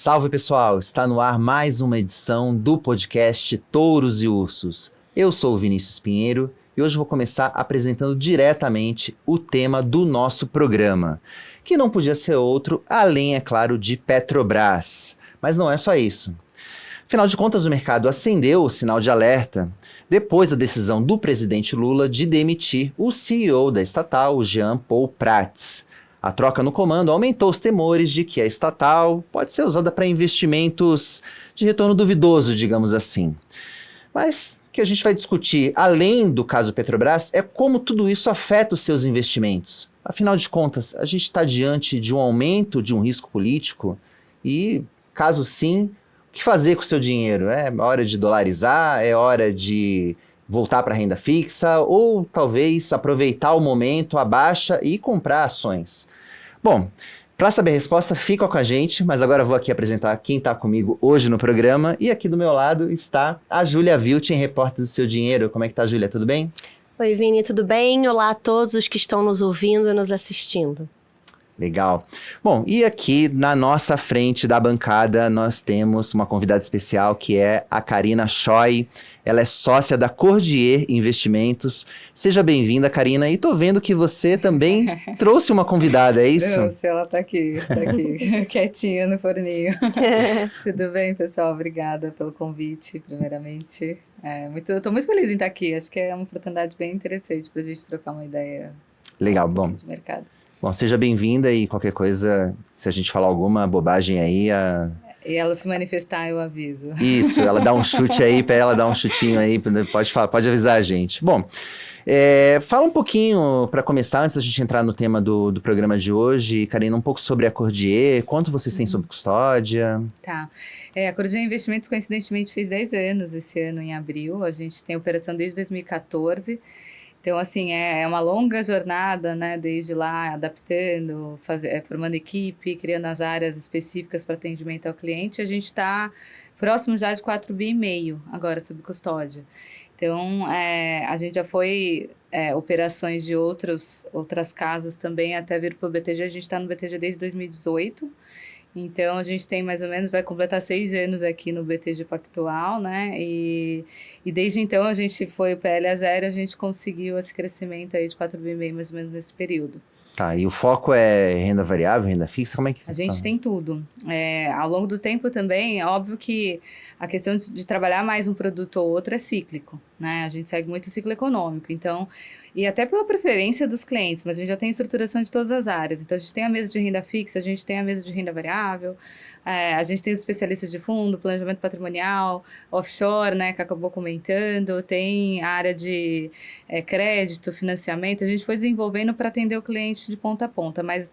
Salve pessoal, está no ar mais uma edição do podcast Touros e Ursos. Eu sou o Vinícius Pinheiro e hoje vou começar apresentando diretamente o tema do nosso programa, que não podia ser outro, além, é claro, de Petrobras. Mas não é só isso. Afinal de contas, o mercado acendeu o sinal de alerta depois da decisão do presidente Lula de demitir o CEO da estatal, Jean Paul Prats. A troca no comando aumentou os temores de que a estatal pode ser usada para investimentos de retorno duvidoso, digamos assim. Mas o que a gente vai discutir, além do caso Petrobras, é como tudo isso afeta os seus investimentos. Afinal de contas, a gente está diante de um aumento de um risco político e, caso sim, o que fazer com o seu dinheiro? É hora de dolarizar? É hora de voltar para a renda fixa? Ou talvez aproveitar o momento, a baixa e comprar ações? Bom, para saber a resposta, fica com a gente, mas agora eu vou aqui apresentar quem está comigo hoje no programa. E aqui do meu lado está a Júlia Vilchen, repórter do Seu Dinheiro. Como é que tá, Júlia? Tudo bem? Oi, Vini, tudo bem? Olá a todos os que estão nos ouvindo e nos assistindo. Legal. Bom, e aqui na nossa frente da bancada nós temos uma convidada especial que é a Karina Choi. Ela é sócia da Cordier Investimentos. Seja bem-vinda, Karina. E tô vendo que você também trouxe uma convidada, é isso? Trouxe, ela tá aqui, quietinha no forninho. Tudo bem, pessoal? Obrigada pelo convite, primeiramente. Eu tô muito feliz em estar aqui. Acho que é uma oportunidade bem interessante pra gente trocar uma ideia. Legal, bom. De mercado. Bom, seja bem-vinda e qualquer coisa, se a gente falar alguma bobagem aí... E ela se manifestar, eu aviso. Isso, ela dá um chute aí, para ela dar um chutinho aí, pode avisar a gente. Bom, fala um pouquinho, para começar, antes da gente entrar no tema do programa de hoje, Karina, um pouco sobre a Cordier, quanto vocês têm sob custódia? Tá. A Cordier Investimentos, coincidentemente, fez 10 anos esse ano, em abril. A gente tem operação desde 2014. Então, assim, é uma longa jornada, né, desde lá, adaptando, formando equipe, criando as áreas específicas para atendimento ao cliente. A gente está próximo já de 4,5 bi agora, sob custódia. Então, a gente já foi operações de outras casas também até vir para o BTG. A gente está no BTG desde 2018. Então, a gente tem mais ou menos, vai completar 6 anos aqui no BTG Pactual, né? E desde então a gente foi PL a zero, a gente conseguiu esse crescimento aí de 4,5 bi mais ou menos nesse período. Tá, e o foco é renda variável, renda fixa? Como é que A gente tem tudo. Ao longo do tempo também, é óbvio que a questão de trabalhar mais um produto ou outro é cíclico, né? A gente segue muito o ciclo econômico, então... E até pela preferência dos clientes, mas a gente já tem estruturação de todas as áreas. Então, a gente tem a mesa de renda fixa, a gente tem a mesa de renda variável, a gente tem os especialistas de fundo, planejamento patrimonial, offshore, né, que acabou comentando, tem a área de crédito, financiamento. A gente foi desenvolvendo para atender o cliente de ponta a ponta, mas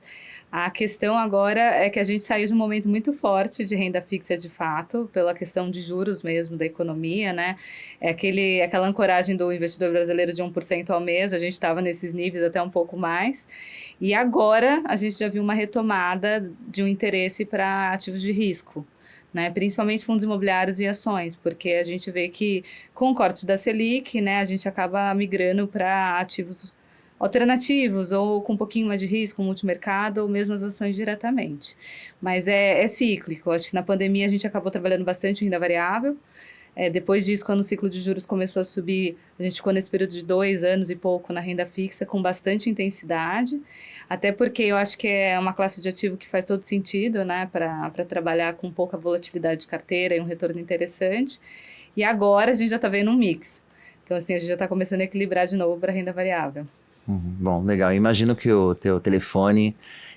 a questão agora é que a gente saiu de um momento muito forte de renda fixa de fato, pela questão de juros mesmo da economia, né? Aquela ancoragem do investidor brasileiro de 1% ao mês, a gente estava nesses níveis até um pouco mais. E agora a gente já viu uma retomada de um interesse para ativos de risco, né? Principalmente fundos imobiliários e ações, porque a gente vê que com o corte da Selic, né, a gente acaba migrando para ativos alternativos ou com um pouquinho mais de risco, multimercado ou mesmo as ações diretamente. Mas é cíclico. Acho que na pandemia a gente acabou trabalhando bastante em renda variável. Depois disso, quando o ciclo de juros começou a subir, a gente ficou nesse período de 2 anos e pouco na renda fixa com bastante intensidade, até porque eu acho que é uma classe de ativo que faz todo sentido, né, para trabalhar com pouca volatilidade de carteira e um retorno interessante. E agora a gente já está vendo um mix. Então, assim, a gente já está começando a equilibrar de novo para a renda variável. Bom, legal. Imagino que o teu telefone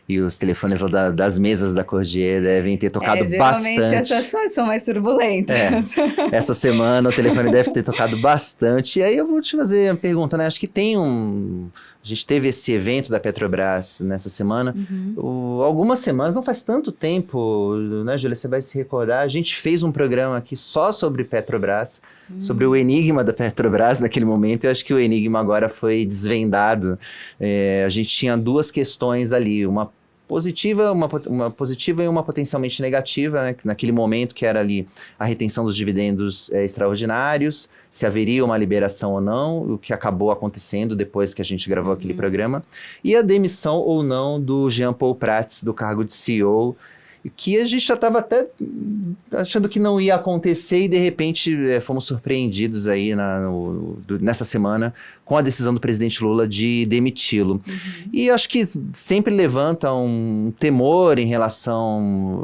e os telefones lá das mesas da Cordier devem ter tocado geralmente bastante. Essas são mais turbulentas. Essa semana o telefone deve ter tocado bastante. E aí eu vou te fazer uma pergunta, né? Acho que a gente teve esse evento da Petrobras nessa semana. Algumas semanas, não faz tanto tempo, né, Júlia? Você vai se recordar. A gente fez um programa aqui só sobre Petrobras, sobre o enigma da Petrobras naquele momento. Eu acho que o enigma agora foi desvendado. A gente tinha 2 questões ali, uma positiva, uma positiva e uma potencialmente negativa, né? Naquele momento que era ali a retenção dos dividendos extraordinários, se haveria uma liberação ou não, o que acabou acontecendo depois que a gente gravou aquele programa, e a demissão ou não do Jean Paul Prats do cargo de CEO. que a gente já estava até achando que não ia acontecer e de repente fomos surpreendidos aí nessa semana com a decisão do presidente Lula de demiti-lo. E acho que sempre levanta um temor em relação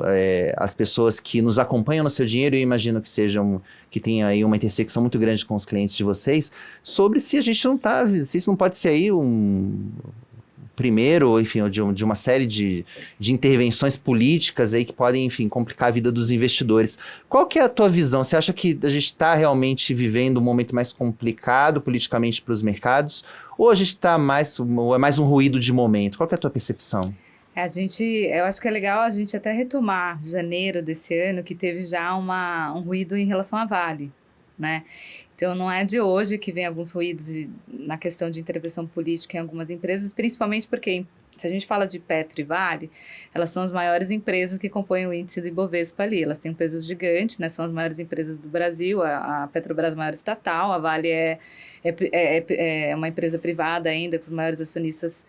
às pessoas que nos acompanham no Seu Dinheiro, e imagino que tenha aí uma intersecção muito grande com os clientes de vocês, sobre se a gente não está, se isso não pode ser aí primeiro, enfim, de uma série de intervenções políticas aí que podem, enfim, complicar a vida dos investidores. Qual que é a tua visão? Você acha que a gente está realmente vivendo um momento mais complicado politicamente para os mercados? Ou a gente está ou é mais um ruído de momento? Qual que é a tua percepção? Eu acho que é legal a gente até retomar janeiro desse ano, que teve já um ruído em relação à Vale, né? Então, não é de hoje que vem alguns ruídos na questão de intervenção política em algumas empresas, principalmente porque, se a gente fala de Petro e Vale, elas são as maiores empresas que compõem o índice do Ibovespa ali. Elas têm um peso gigante, né? São as maiores empresas do Brasil, a Petrobras é a maior estatal, a Vale é uma empresa privada ainda, com os maiores acionistas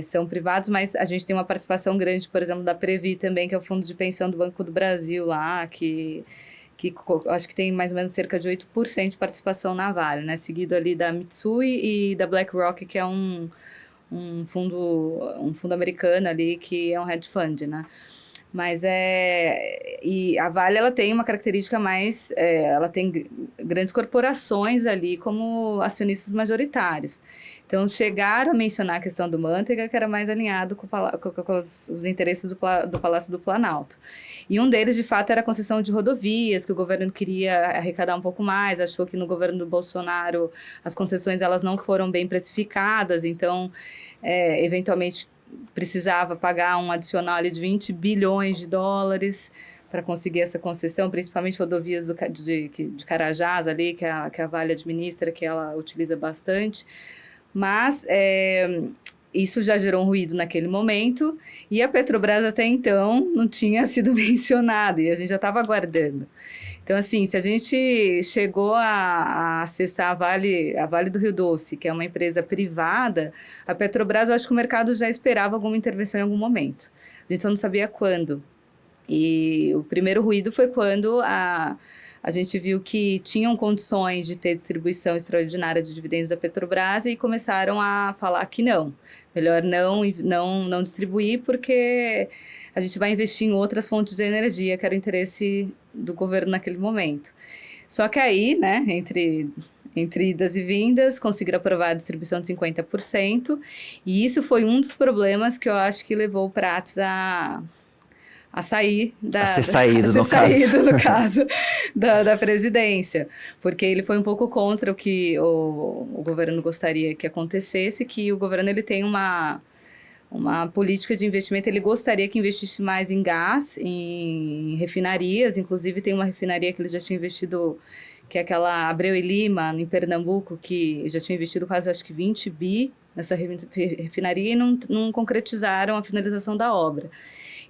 são privados, mas a gente tem uma participação grande, por exemplo, da Previ também, que é o fundo de pensão do Banco do Brasil lá, que acho que tem mais ou menos cerca de 8% de participação na Vale, né? Seguido ali da Mitsui e da BlackRock, que é um fundo americano ali, que é um hedge fund, né? Mas e a Vale, ela tem uma característica mais, ela tem grandes corporações ali como acionistas majoritários. Então, chegaram a mencionar a questão do Manteiga, que era mais alinhado com os interesses do Palácio do Planalto. E um deles, de fato, era a concessão de rodovias, que o governo queria arrecadar um pouco mais, achou que no governo do Bolsonaro as concessões elas não foram bem precificadas, então, eventualmente, precisava pagar um adicional ali de 20 bilhões de dólares para conseguir essa concessão, principalmente rodovias de Carajás ali, que a Vale administra, que ela utiliza bastante. Mas isso já gerou um ruído naquele momento, e a Petrobras até então não tinha sido mencionada, e a gente já estava aguardando. Então, assim, se a gente chegou a acessar a Vale do Rio Doce, que é uma empresa privada, a Petrobras, eu acho que o mercado já esperava alguma intervenção em algum momento. A gente só não sabia quando. E o primeiro ruído foi quando a gente viu que tinham condições de ter distribuição extraordinária de dividendos da Petrobras e começaram a falar que não. Melhor não distribuir, porque a gente vai investir em outras fontes de energia, que era o interesse do governo naquele momento. Só que aí, né, entre idas e vindas, conseguiram aprovar a distribuição de 50%, e isso foi um dos problemas que eu acho que levou o Prats a sair a ser saído, no caso da presidência, porque ele foi um pouco contra o que o governo gostaria que acontecesse, que o governo ele tem uma política de investimento, ele gostaria que investisse mais em gás, em refinarias, inclusive tem uma refinaria que ele já tinha investido, que é aquela Abreu e Lima, em Pernambuco, que já tinha investido quase, acho que 20 bi nessa refinaria e não concretizaram a finalização da obra.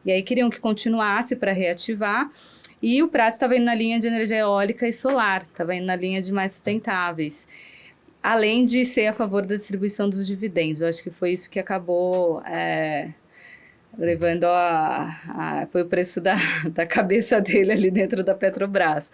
E aí queriam que continuasse para reativar, e o Prats estava indo na linha de energia eólica e solar, estava indo na linha de mais sustentáveis, além de ser a favor da distribuição dos dividendos. Eu acho que foi isso que acabou levando foi o preço da cabeça dele ali dentro da Petrobras.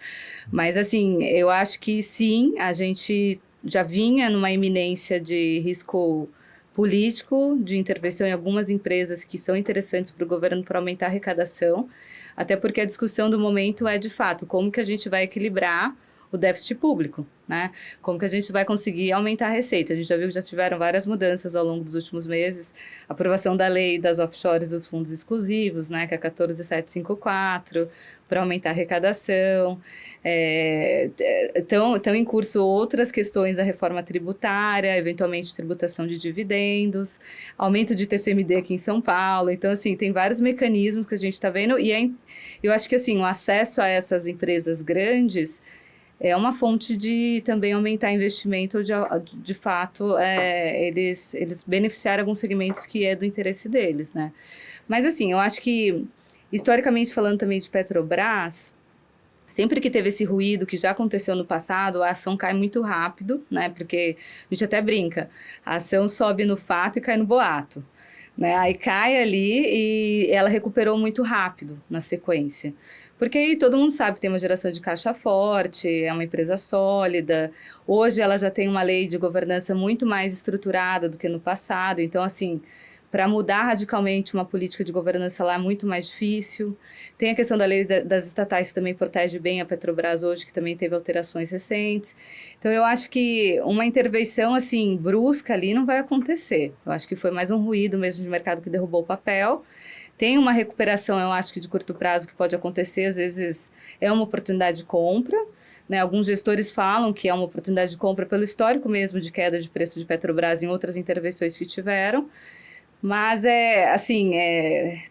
Mas, assim, eu acho que sim, a gente já vinha numa iminência de risco político, de intervenção em algumas empresas que são interessantes para o governo para aumentar a arrecadação, até porque a discussão do momento é, de fato, como que a gente vai equilibrar o déficit público, né? Como que a gente vai conseguir aumentar a receita? A gente já viu que já tiveram várias mudanças ao longo dos últimos meses, a aprovação da lei das offshores dos fundos exclusivos, né, que é a 14754, para aumentar a arrecadação. Estão em curso outras questões da reforma tributária, eventualmente tributação de dividendos, aumento de TCMD aqui em São Paulo. Então, assim, tem vários mecanismos que a gente está vendo, e eu acho que, assim, o acesso a essas empresas grandes é uma fonte de também aumentar investimento, de fato, eles beneficiarem alguns segmentos que é do interesse deles, né? Mas, assim, eu acho que, historicamente falando também de Petrobras, sempre que teve esse ruído, que já aconteceu no passado, a ação cai muito rápido, né? Porque a gente até brinca, a ação sobe no fato e cai no boato. né? Aí cai ali e ela recuperou muito rápido na sequência. Porque aí todo mundo sabe que tem uma geração de caixa forte, é uma empresa sólida. Hoje ela já tem uma lei de governança muito mais estruturada do que no passado. Então, assim, para mudar radicalmente uma política de governança lá é muito mais difícil. Tem a questão da lei das estatais que também protege bem a Petrobras hoje, que também teve alterações recentes. Então, eu acho que uma intervenção, assim, brusca ali não vai acontecer. Eu acho que foi mais um ruído mesmo de mercado que derrubou o papel. Tem uma recuperação, eu acho que de curto prazo que pode acontecer, às vezes é uma oportunidade de compra, né? Alguns gestores falam que é uma oportunidade de compra pelo histórico mesmo de queda de preço de Petrobras em outras intervenções que tiveram, mas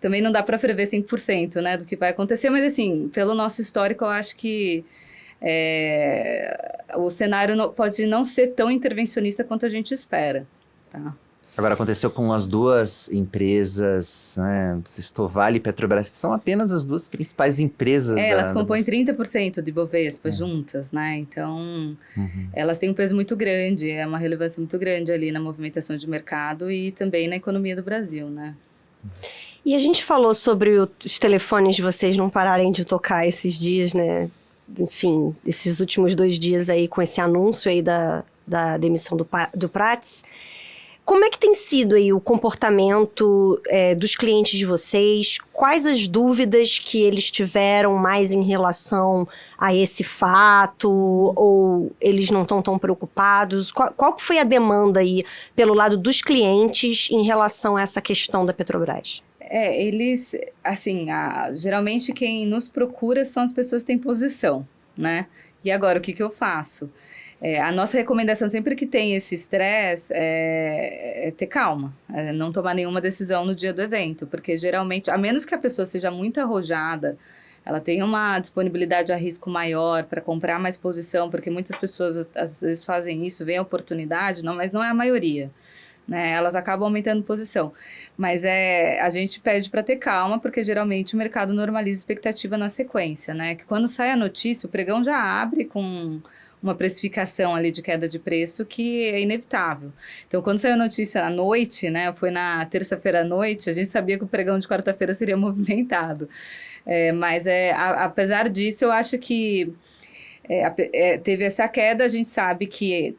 também não dá para prever 100%, né, do que vai acontecer, mas assim, pelo nosso histórico eu acho que o cenário pode não ser tão intervencionista quanto a gente espera, tá? Agora, aconteceu com as duas empresas, né, Vale e Petrobras, que são apenas as duas principais empresas elas compõem 30% de Ibovespa juntas, né? Então, elas têm um peso muito grande, é uma relevância muito grande ali na movimentação de mercado e também na economia do Brasil, né? E a gente falou sobre os telefones de vocês não pararem de tocar esses dias, né? Enfim, esses últimos 2 dias aí com esse anúncio aí da demissão do Prats. Como é que tem sido aí o comportamento dos clientes de vocês? Quais as dúvidas que eles tiveram mais em relação a esse fato? Ou eles não estão tão preocupados? Qual que foi a demanda aí pelo lado dos clientes em relação a essa questão da Petrobras? Eles, assim, geralmente quem nos procura são as pessoas que têm posição, né? E agora, o que eu faço? A nossa recomendação sempre que tem esse estresse é ter calma, não tomar nenhuma decisão no dia do evento, porque geralmente, a menos que a pessoa seja muito arrojada, ela tenha uma disponibilidade a risco maior para comprar mais posição, porque muitas pessoas às vezes fazem isso, veem a oportunidade, mas não é a maioria, né? Elas acabam aumentando posição. Mas a gente pede para ter calma, porque geralmente o mercado normaliza a expectativa na sequência, né? Que quando sai a notícia, o pregão já abre com uma precificação ali de queda de preço que é inevitável. Então, quando saiu a notícia à noite, né, foi na terça-feira à noite, a gente sabia que o pregão de quarta-feira seria movimentado. Mas apesar disso, eu acho que teve essa queda. A gente sabe que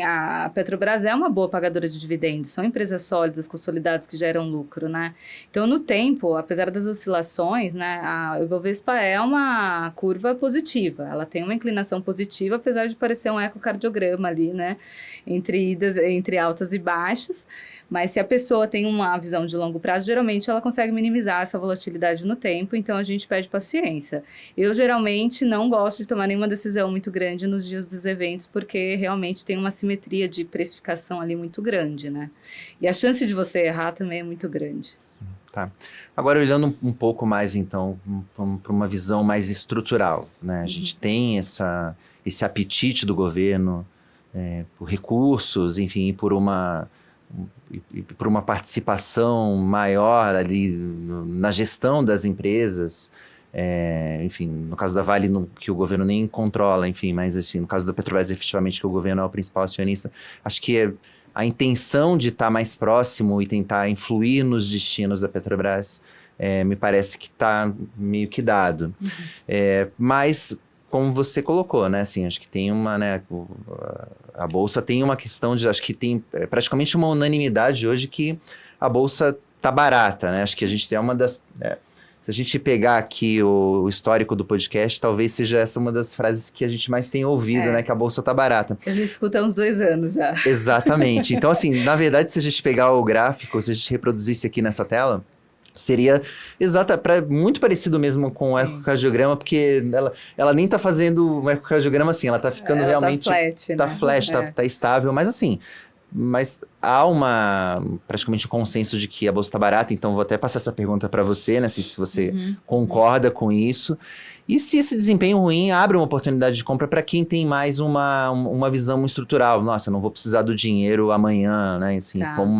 a Petrobras é uma boa pagadora de dividendos, são empresas sólidas, consolidadas, que geram lucro, né? Então, no tempo, apesar das oscilações, né, a Ibovespa é uma curva positiva, ela tem uma inclinação positiva, apesar de parecer um ecocardiograma ali, né, entre altas e baixas, mas se a pessoa tem uma visão de longo prazo, geralmente ela consegue minimizar essa volatilidade no tempo, então a gente pede paciência. Eu, geralmente, não gosto de tomar nenhuma decisão muito grande nos dias dos eventos, porque realmente tem uma simetria de precificação ali muito grande, né? E a chance de você errar também é muito grande. Tá. Agora, olhando um pouco mais, então, para uma visão mais estrutural, né? A gente tem esse apetite do governo por recursos, enfim, por uma participação maior ali na gestão das empresas. Enfim, no caso da Vale, que o governo nem controla, enfim, mas assim, no caso da Petrobras, efetivamente, que o governo é o principal acionista, acho que a intenção de estar mais próximo e tentar influir nos destinos da Petrobras, me parece que está meio que dado. Mas, como você colocou, né, assim, acho que tem né, a Bolsa tem uma questão de, acho que tem praticamente uma unanimidade hoje que a Bolsa está barata, né, acho que a gente tem uma das... Se a gente pegar aqui o histórico do podcast, talvez seja essa uma das frases que a gente mais tem ouvido, né? Que a Bolsa tá barata. A gente escuta há uns 2 anos já. Exatamente. Então, assim, na verdade, se a gente pegar o gráfico, se a gente reproduzisse aqui nessa tela, seria muito parecido mesmo com o ecocardiograma, porque ela nem tá fazendo um ecocardiograma assim, ela tá ficando realmente... Tá flat, né? Tá estável, mas assim... Mas há praticamente um consenso de que a Bolsa está barata, então vou até passar essa pergunta para você, né? Se você concorda com isso. E se esse desempenho ruim abre uma oportunidade de compra para quem tem mais uma visão estrutural. Nossa, eu não vou precisar do dinheiro amanhã, né? Assim, como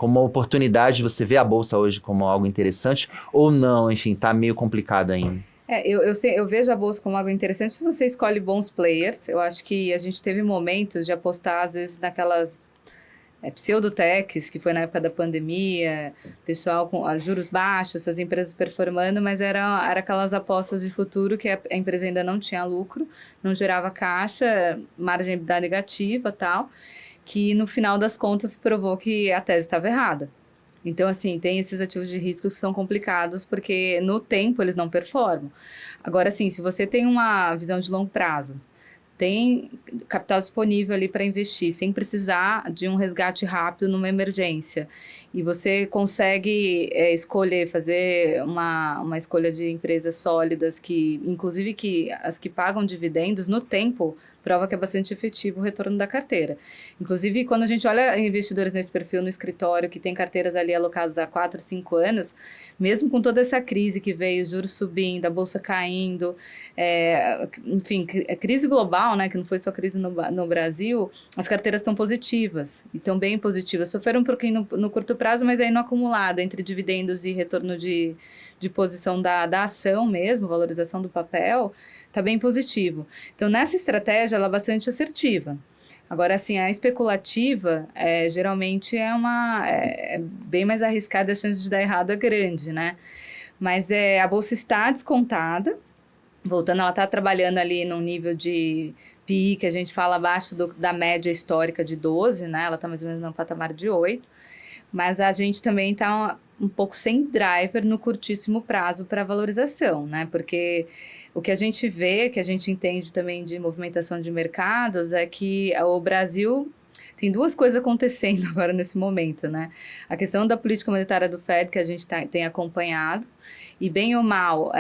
uma oportunidade, você vê a Bolsa hoje como algo interessante ou não? Enfim, tá meio complicado ainda. Eu vejo a Bolsa como algo interessante se você escolhe bons players. Eu acho que a gente teve momentos de apostar, às vezes, naquelas pseudotechs, que foi na época da pandemia, pessoal com juros baixos, essas empresas performando, mas era aquelas apostas de futuro que a empresa ainda não tinha lucro, não gerava caixa, margem negativa e tal, que no final das contas provou que a tese estava errada. Então, assim, tem esses ativos de risco que são complicados porque no tempo eles não performam. Agora, assim, se você tem uma visão de longo prazo, tem capital disponível ali para investir, sem precisar de um resgate rápido numa emergência, e você consegue escolher, fazer uma escolha de empresas sólidas, que, inclusive que as que pagam dividendos no tempo, prova que é bastante efetivo o retorno da carteira. Inclusive, quando a gente olha investidores nesse perfil no escritório, que tem carteiras ali alocadas há 4, 5 anos, mesmo com toda essa crise que veio, juros subindo, a bolsa caindo, enfim, crise global, né, que não foi só crise no Brasil, as carteiras estão positivas, e estão bem positivas. Sofreram um pouquinho no curto prazo, mas aí no acumulado, entre dividendos e retorno de posição da ação mesmo, valorização do papel, está bem positivo. Então, nessa estratégia, ela é bastante assertiva. Agora, assim, a especulativa, geralmente é bem mais arriscada, a chance de dar errado é grande, né? Mas a bolsa está descontada, voltando, ela está trabalhando ali num nível de PI, que a gente fala abaixo da média histórica de 12, né? Ela está mais ou menos no patamar de 8, mas a gente também está um pouco sem driver no curtíssimo prazo para valorização, né? Porque o que a gente vê, que a gente entende também de movimentação de mercados, é que o Brasil tem duas coisas acontecendo agora nesse momento, né? A questão da política monetária do Fed, que a gente tem acompanhado, e bem ou mal,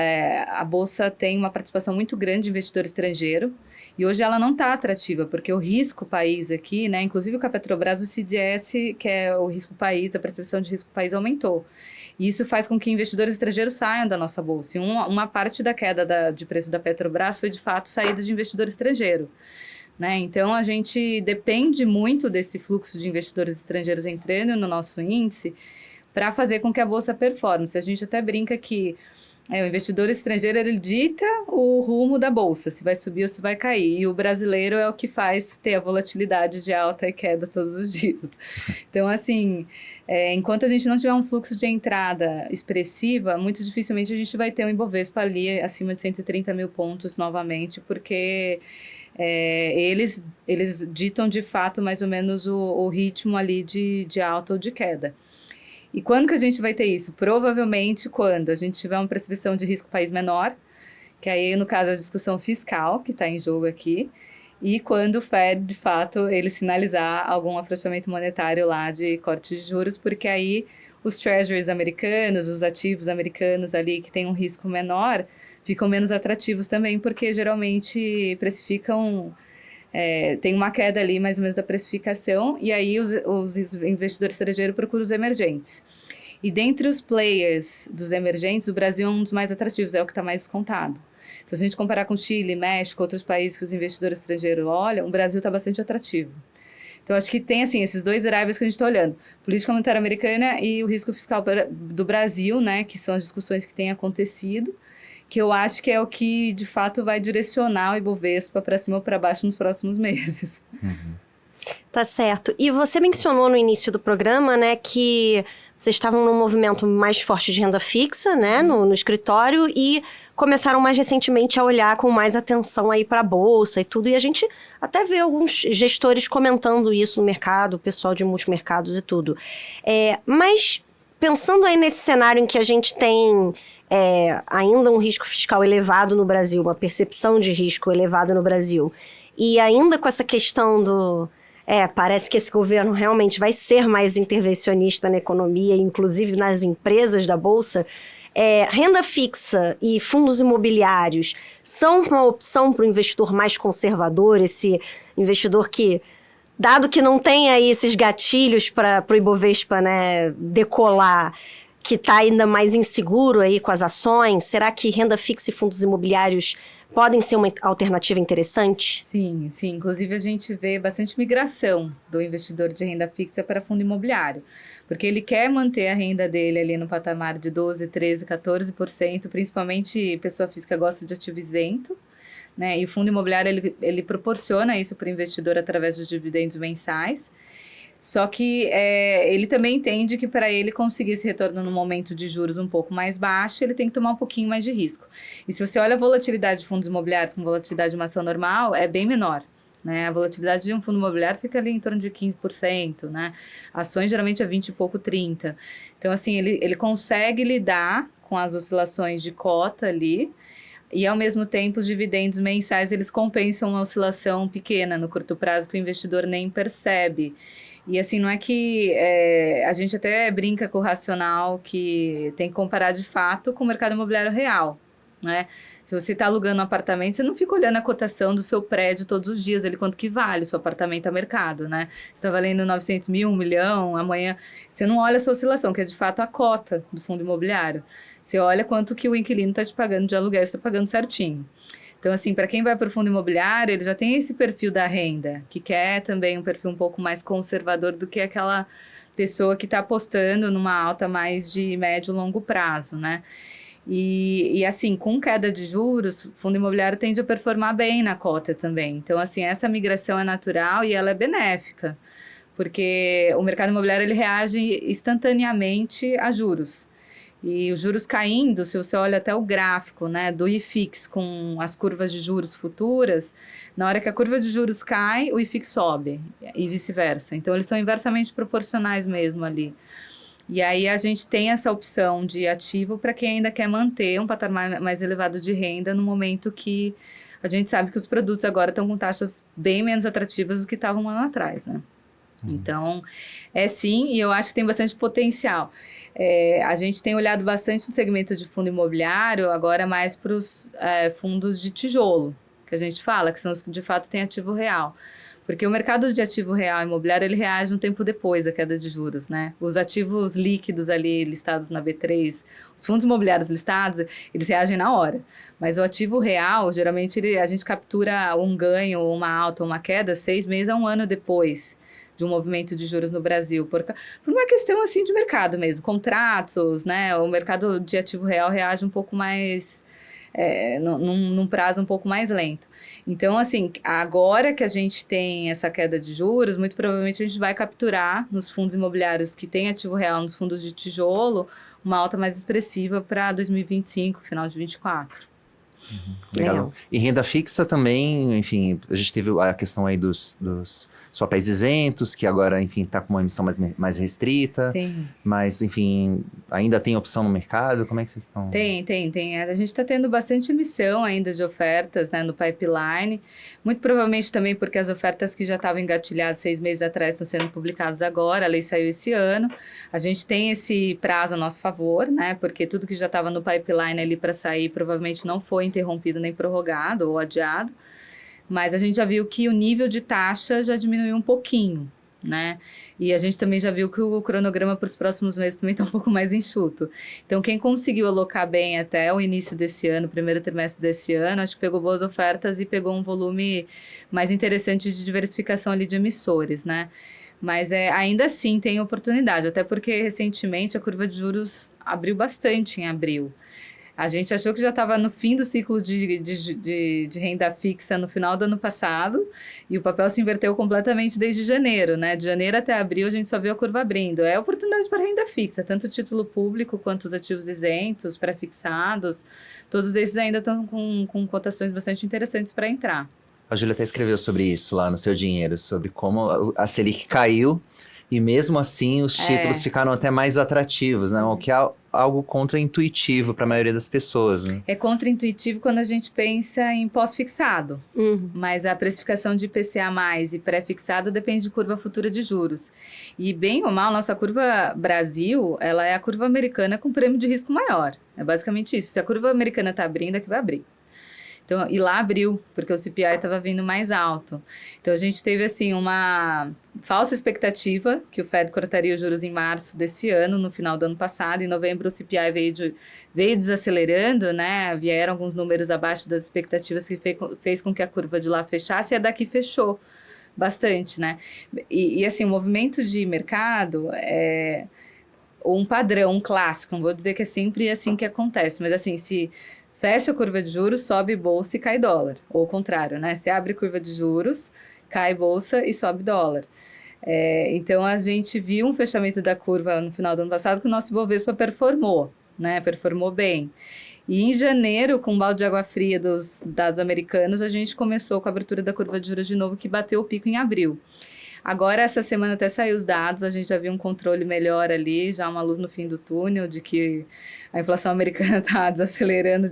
a Bolsa tem uma participação muito grande de investidor estrangeiro, e hoje ela não está atrativa, porque o risco país aqui, né? Inclusive com a Petrobras, o CDS, que é o risco país, a percepção de risco país aumentou. E isso faz com que investidores estrangeiros saiam da nossa bolsa. E uma parte da queda de preço da Petrobras foi, de fato, saída de investidor estrangeiro, né? Então, a gente depende muito desse fluxo de investidores estrangeiros entrando no nosso índice para fazer com que a bolsa performe. A gente até brinca que o investidor estrangeiro, ele dita o rumo da bolsa, se vai subir ou se vai cair. E o brasileiro é o que faz ter a volatilidade de alta e queda todos os dias. Então, assim, enquanto a gente não tiver um fluxo de entrada expressiva, muito dificilmente a gente vai ter um Ibovespa ali acima de 130 mil pontos novamente, porque eles ditam de fato mais ou menos o ritmo ali de alta ou de queda. E quando que a gente vai ter isso? Provavelmente quando a gente tiver uma percepção de risco país menor, que aí, no caso, a discussão fiscal, que está em jogo aqui, e quando o Fed, de fato, ele sinalizar algum afrouxamento monetário lá de corte de juros, porque aí os treasuries americanos, os ativos americanos ali que têm um risco menor, ficam menos atrativos também, porque geralmente precificam... tem uma queda ali mais ou menos da precificação, e aí os investidores estrangeiros procuram os emergentes. E dentre os players dos emergentes, o Brasil é um dos mais atrativos, é o que está mais descontado. Então, se a gente comparar com Chile, México, outros países que os investidores estrangeiros olham, o Brasil está bastante atrativo. Então, acho que tem, assim, esses dois drivers que a gente está olhando. Política monetária americana e o risco fiscal do Brasil, né, que são as discussões que têm acontecido, que eu acho que é o que, de fato, vai direcionar o Ibovespa para cima ou para baixo nos próximos meses. Uhum. Tá certo. E você mencionou no início do programa, né, que vocês estavam num movimento mais forte de renda fixa, né, no escritório, e começaram mais recentemente a olhar com mais atenção aí para a bolsa e tudo. E a gente até vê alguns gestores comentando isso no mercado, o pessoal de multimercados e tudo. Mas pensando aí nesse cenário em que a gente tem... ainda um risco fiscal elevado no Brasil, uma percepção de risco elevado no Brasil, e ainda com essa questão do... parece que esse governo realmente vai ser mais intervencionista na economia, inclusive nas empresas da Bolsa. Renda fixa e fundos imobiliários são uma opção para o investidor mais conservador, esse investidor que, dado que não tem aí esses gatilhos para o Ibovespa, né, decolar, que está ainda mais inseguro aí com as ações, será que renda fixa e fundos imobiliários podem ser uma alternativa interessante? Sim, sim. Inclusive, a gente vê bastante migração do investidor de renda fixa para fundo imobiliário, porque ele quer manter a renda dele ali no patamar de 12%, 13%, 14%, principalmente pessoa física gosta de ativo isento, né? E o fundo imobiliário, ele proporciona isso para o investidor através dos dividendos mensais. Só que ele também entende que para ele conseguir esse retorno no momento de juros um pouco mais baixo, ele tem que tomar um pouquinho mais de risco. E se você olha a volatilidade de fundos imobiliários com volatilidade de uma ação normal, é bem menor. Né? A volatilidade de um fundo imobiliário fica ali em torno de 15%, né? Ações geralmente é 20 e pouco, 30%. Então, assim, ele consegue lidar com as oscilações de cota ali, e, ao mesmo tempo, os dividendos mensais, eles compensam uma oscilação pequena no curto prazo que o investidor nem percebe. E, assim, não é que a gente até brinca com o racional que tem que comparar, de fato, com o mercado imobiliário real, né? Se você está alugando um apartamento, você não fica olhando a cotação do seu prédio todos os dias, ele quanto que vale o seu apartamento a mercado, né? Você está valendo 900 mil, 1 milhão, amanhã... Você não olha essa oscilação, que é de fato a cota do fundo imobiliário. Você olha quanto que o inquilino está te pagando de aluguel, você está pagando certinho. Então, assim, para quem vai para o fundo imobiliário, ele já tem esse perfil da renda, que quer também um perfil um pouco mais conservador do que aquela pessoa que está apostando numa alta mais de médio e longo prazo, né? E assim, com queda de juros, o fundo imobiliário tende a performar bem na cota também. Então, assim, essa migração é natural e ela é benéfica, porque o mercado imobiliário ele reage instantaneamente a juros. E os juros caindo, se você olha até o gráfico, né, do IFIX com as curvas de juros futuras, na hora que a curva de juros cai, o IFIX sobe e vice-versa. Então, eles são inversamente proporcionais mesmo ali. E aí a gente tem essa opção de ativo para quem ainda quer manter um patamar mais elevado de renda no momento que a gente sabe que os produtos agora estão com taxas bem menos atrativas do que estavam um ano atrás, né? Então, sim, e eu acho que tem bastante potencial. A gente tem olhado bastante no segmento de fundo imobiliário, agora mais para os fundos de tijolo, que a gente fala, que são os que de fato têm ativo real. Porque o mercado de ativo real imobiliário, ele reage um tempo depois da queda de juros, né? Os ativos líquidos ali listados na B3, os fundos imobiliários listados, eles reagem na hora. Mas o ativo real, geralmente, a gente captura um ganho, uma alta, uma queda, 6 meses a 1 ano depois de um movimento de juros no Brasil, por uma questão assim de mercado mesmo, contratos, né? O mercado de ativo real reage um pouco mais, num prazo um pouco mais lento. Então, assim, agora que a gente tem essa queda de juros, muito provavelmente a gente vai capturar nos fundos imobiliários que têm ativo real, nos fundos de tijolo, uma alta mais expressiva para 2025, final de 2024. Legal. E renda fixa também, enfim, a gente teve a questão aí dos papéis isentos, que agora, enfim, está com uma emissão mais restrita. Sim. Mas, enfim, ainda tem opção no mercado? Como é que vocês estão? Tem. A gente está tendo bastante emissão ainda de ofertas, né, no pipeline. Muito provavelmente também porque as ofertas que já estavam engatilhadas 6 meses atrás estão sendo publicadas agora. A lei saiu esse ano. A gente tem esse prazo a nosso favor, né, porque tudo que já estava no pipeline ali para sair provavelmente não foi interrompido nem prorrogado ou adiado. Mas a gente já viu que o nível de taxa já diminuiu um pouquinho, né? E a gente também já viu que o cronograma para os próximos meses também está um pouco mais enxuto. Então, quem conseguiu alocar bem até o início desse ano, primeiro trimestre desse ano, acho que pegou boas ofertas e pegou um volume mais interessante de diversificação ali de emissores, né? Mas ainda assim tem oportunidade, até porque recentemente a curva de juros abriu bastante em abril. A gente achou que já estava no fim do ciclo de renda fixa no final do ano passado e o papel se inverteu completamente desde janeiro, né? De janeiro até abril a gente só viu a curva abrindo. É oportunidade para renda fixa, tanto o título público quanto os ativos isentos, pré-fixados. Todos esses ainda estão com cotações bastante interessantes para entrar. A Júlia até escreveu sobre isso lá no Seu Dinheiro, sobre como a Selic caiu e mesmo assim os títulos ficaram até mais atrativos, né? O que é algo contraintuitivo para a maioria das pessoas, né? É contraintuitivo quando a gente pensa em pós-fixado, mas a precificação de IPCA+, e pré-fixado depende de curva futura de juros. E bem ou mal, nossa curva Brasil, ela é a curva americana com prêmio de risco maior. É basicamente isso. Se a curva americana está abrindo, é que vai abrir. Então, e lá abriu, porque o CPI estava vindo mais alto. Então, a gente teve, assim, uma falsa expectativa que o Fed cortaria os juros em março desse ano, no final do ano passado. Em novembro, o CPI veio desacelerando, né? Vieram alguns números abaixo das expectativas que fez com que a curva de lá fechasse, e a daqui fechou bastante, né? E assim, o movimento de mercado é um padrão, um clássico. Não vou dizer que é sempre assim que acontece, mas assim, se fecha a curva de juros, sobe bolsa e cai dólar. Ou o contrário, né? Se abre curva de juros, cai bolsa e sobe dólar. Então, a gente viu um fechamento da curva no final do ano passado que o nosso Ibovespa performou, né? Performou bem. E em janeiro, com o balde de água fria dos dados americanos, a gente começou com a abertura da curva de juros de novo, que bateu o pico em abril. Agora, essa semana até saiu os dados, a gente já viu um controle melhor ali, já uma luz no fim do túnel, de que a inflação americana está desacelerando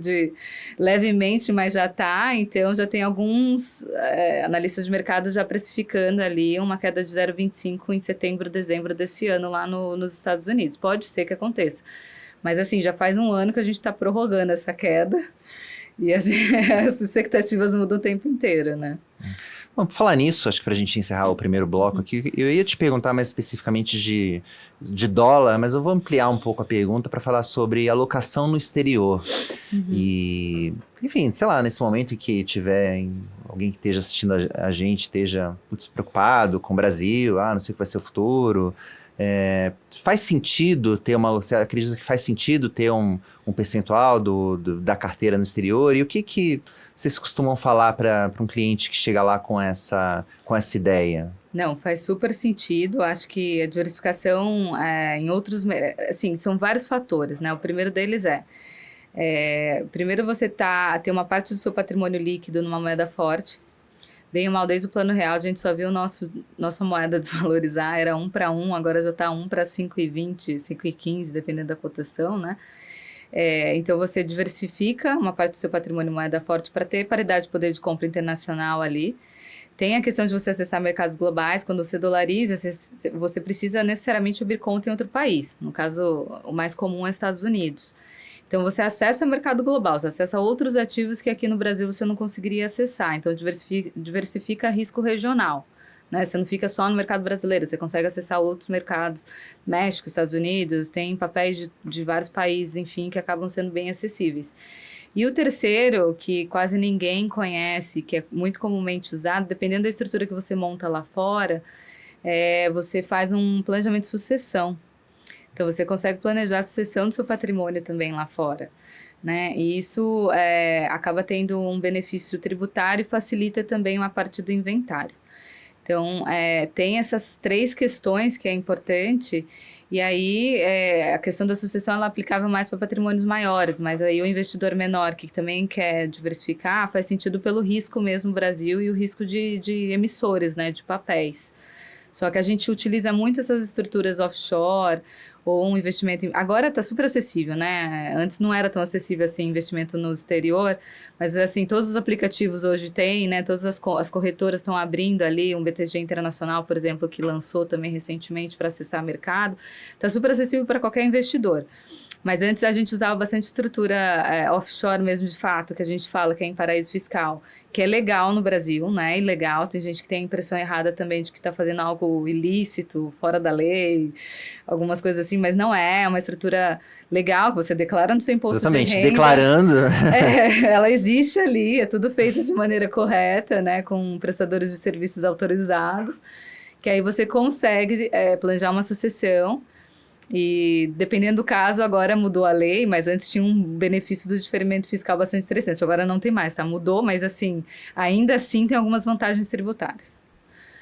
levemente, mas já está. Então, já tem alguns analistas de mercado já precificando ali uma queda de 0,25 em setembro, dezembro desse ano lá nos Estados Unidos. Pode ser que aconteça. Mas, assim, já faz um ano que a gente está prorrogando essa queda e as expectativas mudam o tempo inteiro, né? Bom, por falar nisso, acho que para a gente encerrar o primeiro bloco aqui, eu ia te perguntar mais especificamente de dólar, mas eu vou ampliar um pouco a pergunta para falar sobre alocação no exterior. E, enfim, sei lá, nesse momento em que tiver alguém que esteja assistindo a gente, esteja preocupado com o Brasil, não sei o que vai ser o futuro. Faz sentido ter você acredita que faz sentido ter um percentual da carteira no exterior? E o que vocês costumam falar para um cliente que chega lá com essa ideia? Não, faz super sentido. Acho que a diversificação em outros... Assim, são vários fatores, né? O primeiro deles primeiro você ter uma parte do seu patrimônio líquido numa moeda forte. Bem ou mal, desde o Plano Real, a gente só viu nossa moeda desvalorizar, era 1 para 1, agora já está 1 para 5,20, 5,15, dependendo da cotação, né? Então, você diversifica uma parte do seu patrimônio em moeda forte para ter paridade de poder de compra internacional ali. Tem a questão de você acessar mercados globais. Quando você dolariza, você precisa necessariamente abrir conta em outro país. No caso, o mais comum é Estados Unidos. Então, você acessa o mercado global, você acessa outros ativos que aqui no Brasil você não conseguiria acessar. Então, diversifica risco regional, né? Você não fica só no mercado brasileiro, você consegue acessar outros mercados, México, Estados Unidos, tem papéis de vários países, enfim, que acabam sendo bem acessíveis. E o terceiro, que quase ninguém conhece, que é muito comumente usado, dependendo da estrutura que você monta lá fora, você faz um planejamento de sucessão. Então, você consegue planejar a sucessão do seu patrimônio também lá fora, né? E isso acaba tendo um benefício tributário e facilita também uma parte do inventário. Então, tem essas 3 questões que é importante, e aí a questão da sucessão ela é aplicável mais para patrimônios maiores, mas aí o investidor menor que também quer diversificar, faz sentido pelo risco mesmo Brasil e o risco de emissores, né, de papéis. Só que a gente utiliza muito essas estruturas offshore, ou um investimento... Agora está super acessível, né? Antes não era tão acessível assim, investimento no exterior, mas assim, todos os aplicativos hoje têm, né? Todas as corretoras estão abrindo ali, um BTG Internacional, por exemplo, que lançou também recentemente para acessar mercado. Está super acessível para qualquer investidor. Mas antes a gente usava bastante estrutura offshore mesmo, de fato, que a gente fala que é em paraíso fiscal, que é legal no Brasil, né? Ilegal, tem gente que tem a impressão errada também de que está fazendo algo ilícito, fora da lei, algumas coisas assim, mas não é uma estrutura legal, que você declara no seu imposto de renda. Declarando. Ela existe ali, é tudo feito de maneira correta, né? Com prestadores de serviços autorizados, que aí você consegue planejar uma sucessão. E dependendo do caso, agora mudou a lei, mas antes tinha um benefício do diferimento fiscal bastante interessante. Agora não tem mais, tá? Mudou, mas assim, ainda assim tem algumas vantagens tributárias.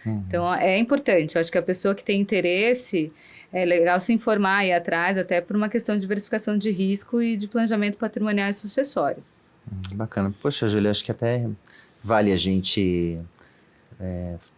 Então, é importante. Eu acho que a pessoa que tem interesse, é legal se informar e ir atrás, até por uma questão de diversificação de risco e de planejamento patrimonial e sucessório. Bacana. Poxa, Júlia, acho que até vale a gente...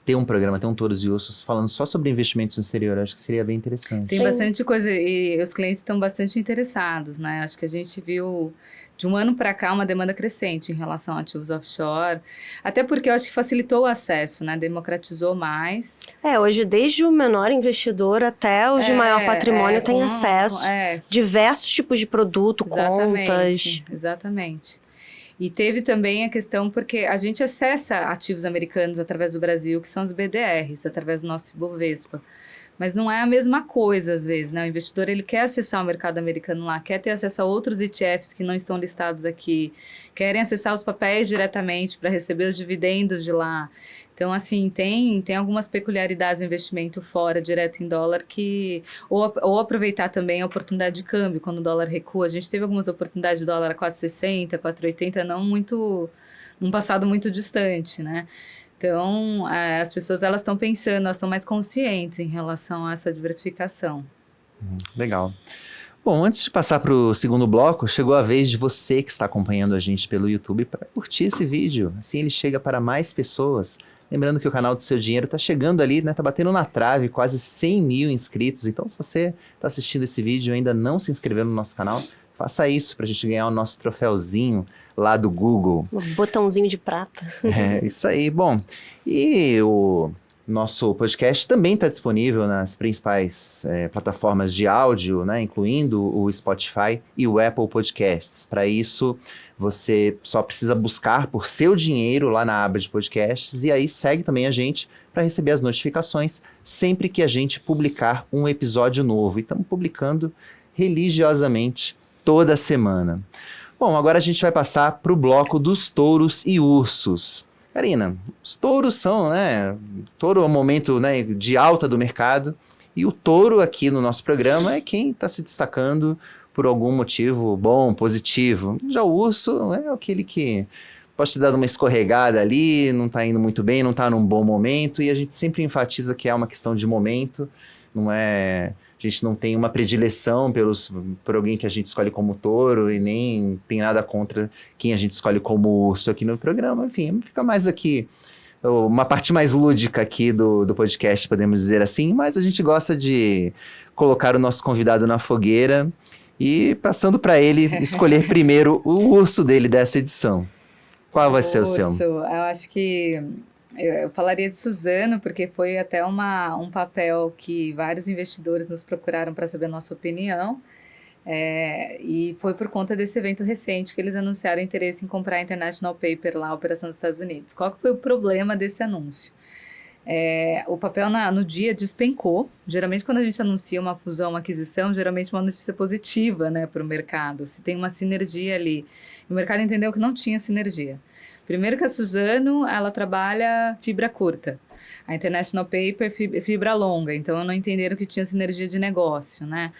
ter um programa, ter um Touros e Ossos falando só sobre investimentos no exterior, acho que seria bem interessante. Tem bastante coisa e os clientes estão bastante interessados, né? Acho que a gente viu de um ano para cá uma demanda crescente em relação a ativos offshore, até porque eu acho que facilitou o acesso, né? Democratizou mais. Hoje desde o menor investidor até os de maior patrimônio tem acesso a diversos tipos de produto, contas. Exatamente. E teve também a questão porque a gente acessa ativos americanos através do Brasil, que são os BDRs, através do nosso Ibovespa. Mas não é a mesma coisa, às vezes, né? O investidor, ele quer acessar o mercado americano lá, quer ter acesso a outros ETFs que não estão listados aqui, querem acessar os papéis diretamente para receber os dividendos de lá. Então, assim, tem algumas peculiaridades do investimento fora, direto em dólar, que... Ou aproveitar também a oportunidade de câmbio, quando o dólar recua. A gente teve algumas oportunidades de dólar a 4,60, 4,80, não muito... num passado muito distante, né? Então, as pessoas elas estão pensando, elas estão mais conscientes em relação a essa diversificação. Legal. Bom, antes de passar para o segundo bloco, chegou a vez de você que está acompanhando a gente pelo YouTube para curtir esse vídeo. Assim ele chega para mais pessoas. Lembrando que o canal do Seu Dinheiro está chegando ali, né? Tá batendo na trave, quase 100 mil inscritos. Então, se você está assistindo esse vídeo e ainda não se inscreveu no nosso canal, faça isso para a gente ganhar o nosso troféuzinho lá do Google. Um botãozinho de prata. É, isso aí. Bom, e o nosso podcast também está disponível nas principais plataformas de áudio, né, incluindo o Spotify e o Apple Podcasts. Para isso, você só precisa buscar por Seu Dinheiro lá na aba de podcasts e aí segue também a gente para receber as notificações sempre que a gente publicar um episódio novo. E estamos publicando religiosamente toda semana. Bom, agora a gente vai passar para o bloco dos touros e ursos. Karina, os touros são, né? Touro é um momento, né, de alta do mercado e o touro aqui no nosso programa é quem está se destacando por algum motivo bom, positivo. Já o urso é aquele que pode te dar uma escorregada ali, não está indo muito bem, não está num bom momento e a gente sempre enfatiza que é uma questão de momento, não é... A gente não tem uma predileção por alguém que a gente escolhe como touro e nem tem nada contra quem a gente escolhe como urso aqui no programa. Enfim, fica mais aqui, uma parte mais lúdica aqui do podcast, podemos dizer assim. Mas a gente gosta de colocar o nosso convidado na fogueira e passando para ele escolher primeiro o urso dele dessa edição. Qual vai ser o seu? Eu acho que... Eu falaria de Suzano, porque foi até um papel que vários investidores nos procuraram para saber a nossa opinião. E foi por conta desse evento recente que eles anunciaram interesse em comprar a International Paper, lá, a operação dos Estados Unidos. Qual que foi o problema desse anúncio? O papel no dia despencou. Geralmente, quando a gente anuncia uma fusão, uma aquisição, geralmente é uma notícia positiva, né, para o mercado. Se tem uma sinergia ali. O mercado entendeu que não tinha sinergia. Primeiro que a Suzano, ela trabalha fibra curta. A International Paper, fibra longa. Então, não entenderam que tinha sinergia de negócio, né?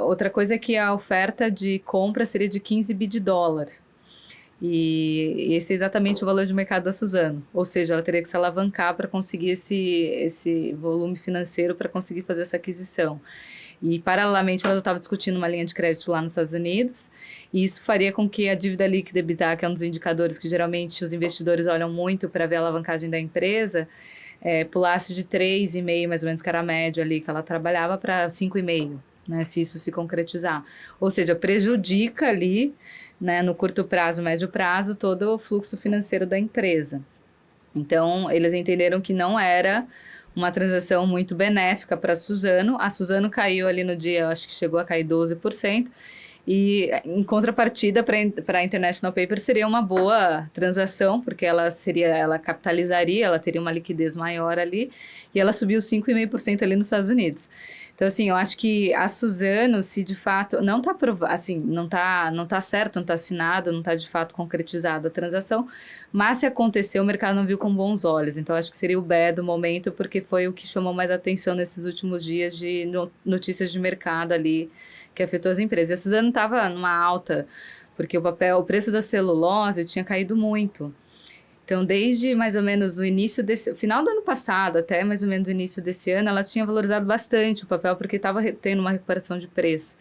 Outra coisa é que a oferta de compra seria de 15 bi de dólares. E esse é exatamente o valor de mercado da Suzano. Ou seja, ela teria que se alavancar para conseguir esse volume financeiro para conseguir fazer essa aquisição. E, paralelamente, ela já estava discutindo uma linha de crédito lá nos Estados Unidos, e isso faria com que a dívida líquida EBITDA, que é um dos indicadores que geralmente os investidores olham muito para ver a alavancagem da empresa, pulasse de 3,5, mais ou menos, que era a média ali que ela trabalhava, para 5,5, né, se isso se concretizar. Ou seja, prejudica ali, né, no curto prazo, médio prazo, todo o fluxo financeiro da empresa. Então, eles entenderam que não era uma transação muito benéfica para a Suzano. A Suzano caiu ali no dia, acho que chegou a cair 12%. E, em contrapartida, para a International Paper seria uma boa transação, porque ela capitalizaria, ela teria uma liquidez maior ali, e ela subiu 5,5% ali nos Estados Unidos. Então, assim, eu acho que a Suzano, se de fato não está assim, não tá certo, não está assinado, não está de fato concretizada a transação, mas se acontecer, o mercado não viu com bons olhos. Então, acho que seria o bear do momento, porque foi o que chamou mais atenção nesses últimos dias de notícias de mercado ali, que afetou as empresas. E a Suzano estava numa alta, porque o preço da celulose tinha caído muito. Então, desde mais ou menos o final do ano passado até mais ou menos o início desse ano, ela tinha valorizado bastante o papel, porque estava tendo uma recuperação de preço.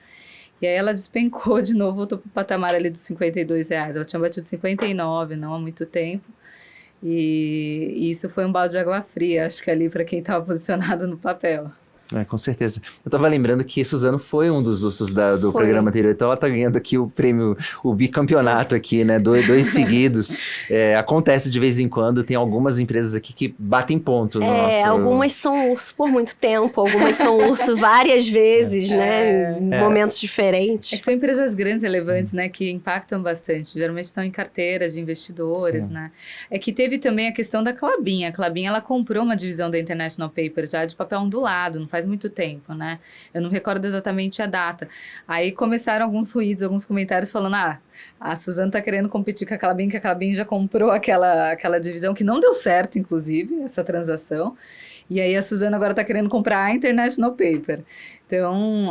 E aí ela despencou de novo, voltou para o patamar ali dos R$52. Ela tinha batido 59 não há muito tempo. E isso foi um balde de água fria, acho que ali para quem estava posicionado no papel. Com certeza. Eu tava lembrando que Suzano foi um dos ursos do programa anterior, então ela tá ganhando aqui o prêmio, o bicampeonato aqui, né, dois seguidos. Acontece de vez em quando, tem algumas empresas aqui que batem ponto no nosso... Algumas são urso por muito tempo, algumas são urso várias vezes, né, em momentos diferentes. É que são empresas grandes, relevantes, né, que impactam bastante, geralmente estão em carteiras de investidores, né. É que teve também a questão da Klabin. A Klabin, ela comprou uma divisão da International Paper já de papel ondulado, não faz muito tempo, né? Eu não recordo exatamente a data. Aí começaram alguns ruídos, alguns comentários falando, a Suzano tá querendo competir com a Klabin, que a Klabin já comprou aquela divisão, que não deu certo, inclusive, essa transação. E aí a Suzano agora está querendo comprar a International Paper. Então,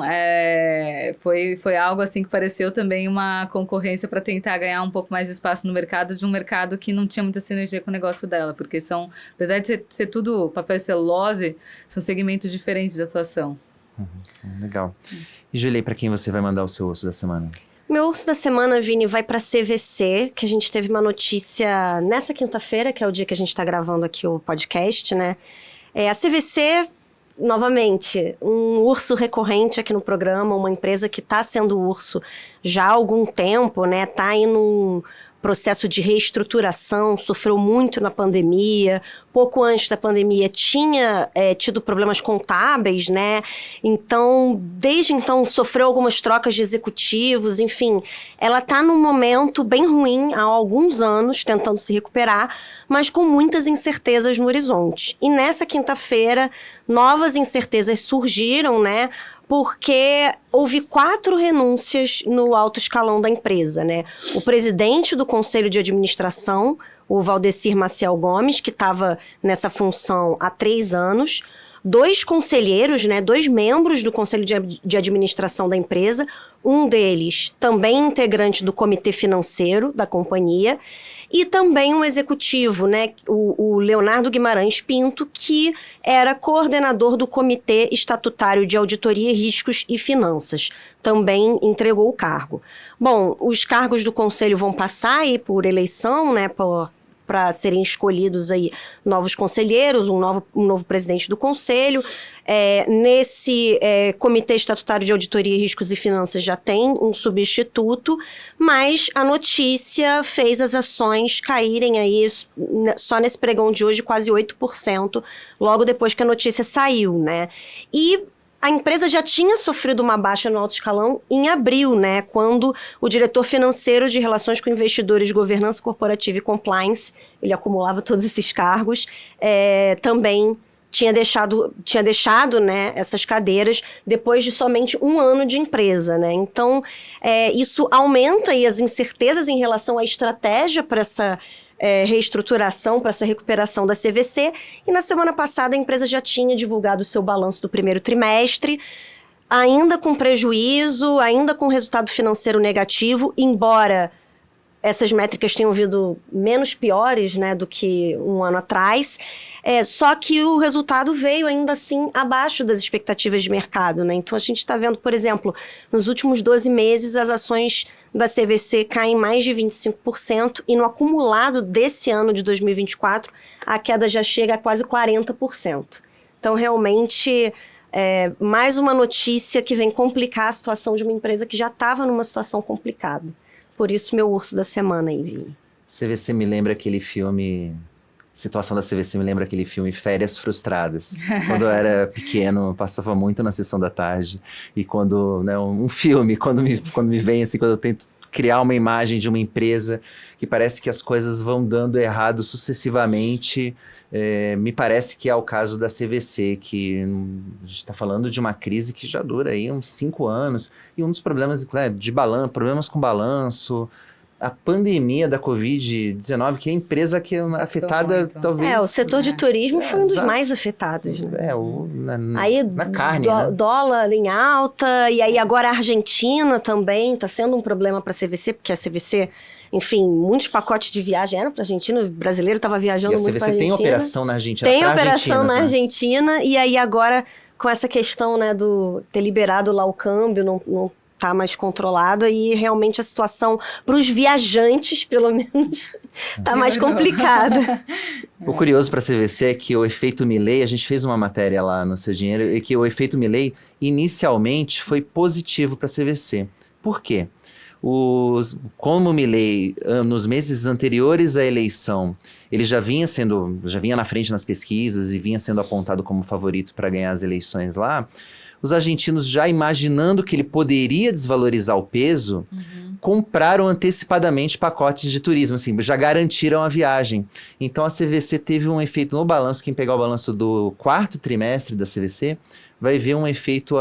foi algo assim que pareceu também uma concorrência para tentar ganhar um pouco mais de espaço no mercado, de um mercado que não tinha muita sinergia com o negócio dela, porque apesar de ser tudo papel e celulose, são segmentos diferentes de atuação. Legal. E Julie, para quem você vai mandar o seu urso da semana? Meu urso da semana, Vini, vai para CVC, que a gente teve uma notícia nessa quinta-feira, que é o dia que a gente está gravando aqui o podcast, né? A CVC, novamente, um urso recorrente aqui no programa, uma empresa que está sendo urso já há algum tempo, né? Está aí num processo de reestruturação, sofreu muito na pandemia, pouco antes da pandemia tinha tido problemas contábeis, né? Então, desde então, sofreu algumas trocas de executivos, enfim. Ela está num momento bem ruim há alguns anos, tentando se recuperar, mas com muitas incertezas no horizonte. E nessa quinta-feira, novas incertezas surgiram, né? Porque houve 4 renúncias no alto escalão da empresa, né? O presidente do Conselho de Administração, o Valdecir Maciel Gomes, que estava nessa função há 3 anos, 2 conselheiros, né? 2 membros do Conselho de Administração da empresa, um deles também integrante do Comitê Financeiro da companhia, e também um executivo, né, o Leonardo Guimarães Pinto, que era coordenador do Comitê Estatutário de Auditoria, Riscos e Finanças. Também entregou o cargo. Bom, os cargos do conselho vão passar aí por eleição, né, para serem escolhidos aí novos conselheiros, um novo presidente do conselho. Nesse Comitê Estatutário de Auditoria, Riscos e Finanças já tem um substituto, mas a notícia fez as ações caírem aí, só nesse pregão de hoje, quase 8%, logo depois que a notícia saiu, né? E a empresa já tinha sofrido uma baixa no alto escalão em abril, né? Quando o diretor financeiro de Relações com Investidores, Governança Corporativa e Compliance, ele acumulava todos esses cargos, também tinha deixado, né, essas cadeiras depois de somente 1 ano de empresa, né? Então, isso aumenta aí as incertezas em relação à estratégia para essa reestruturação, para essa recuperação da CVC. E na semana passada a empresa já tinha divulgado o seu balanço do primeiro trimestre, ainda com prejuízo, ainda com resultado financeiro negativo, embora essas métricas tenham vindo menos piores, né, do que 1 ano atrás. Só que o resultado veio ainda assim abaixo das expectativas de mercado, né? Então a gente está vendo, por exemplo, nos últimos 12 meses as ações da CVC caem mais de 25% e no acumulado desse ano de 2024 a queda já chega a quase 40%. Então realmente mais uma notícia que vem complicar a situação de uma empresa que já estava numa situação complicada. Por isso meu urso da semana aí, Vini. CVC me lembra aquele filme... Situação da CVC me lembra aquele filme Férias Frustradas. Quando eu era pequeno, passava muito na sessão da tarde. E quando, né, um filme, quando me vem assim, quando eu tento criar uma imagem de uma empresa que parece que as coisas vão dando errado sucessivamente, me parece que é o caso da CVC, que a gente está falando de uma crise que já dura aí uns 5 anos. E um dos problemas de balanço, problemas com balanço... A pandemia da Covid-19, que é a empresa que é afetada, talvez... o setor de turismo foi um dos mais afetados, né? Na carne, né? Dólar em alta, e aí agora a Argentina também está sendo um problema para a CVC, porque a CVC, enfim, muitos pacotes de viagem eram para a Argentina, o brasileiro estava viajando muito para a Argentina. E a CVC tem operação na Argentina. Tem operação na Argentina, e aí agora, com essa questão, né, do ter liberado lá o câmbio, não tá mais controlado, e realmente a situação para os viajantes, pelo menos, tá mais complicada. O curioso para a CVC é que o efeito Milei, a gente fez uma matéria lá no Seu Dinheiro, e que o efeito Milei inicialmente foi positivo para a CVC. Por quê? Como o Milei, nos meses anteriores à eleição, ele já vinha na frente nas pesquisas e vinha sendo apontado como favorito para ganhar as eleições lá, os argentinos, já imaginando que ele poderia desvalorizar o peso, compraram antecipadamente pacotes de turismo, assim, já garantiram a viagem. Então a CVC teve um efeito no balanço, quem pegar o balanço do 4º trimestre da CVC, vai ver um efeito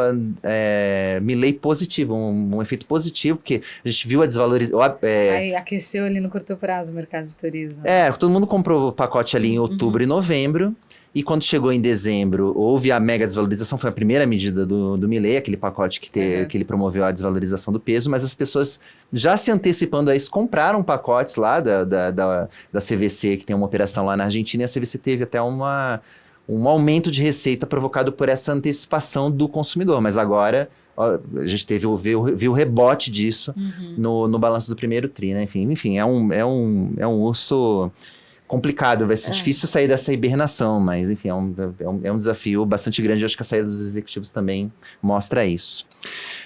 Milei positivo, um efeito positivo, porque a gente viu a desvalorização. Aí aqueceu ali no curto prazo o mercado de turismo. Todo mundo comprou o pacote ali em outubro e novembro, e quando chegou em dezembro, houve a mega desvalorização, foi a primeira medida do Milei, aquele pacote que ele promoveu a desvalorização do peso, mas as pessoas já se antecipando a isso, compraram pacotes lá da CVC, que tem uma operação lá na Argentina, e a CVC teve até um aumento de receita provocado por essa antecipação do consumidor, mas agora a gente viu o rebote disso no balanço do primeiro tri, né? Enfim, é um urso complicado, vai ser difícil sair dessa hibernação, mas enfim, é um desafio bastante grande. Eu acho que a saída dos executivos também mostra isso.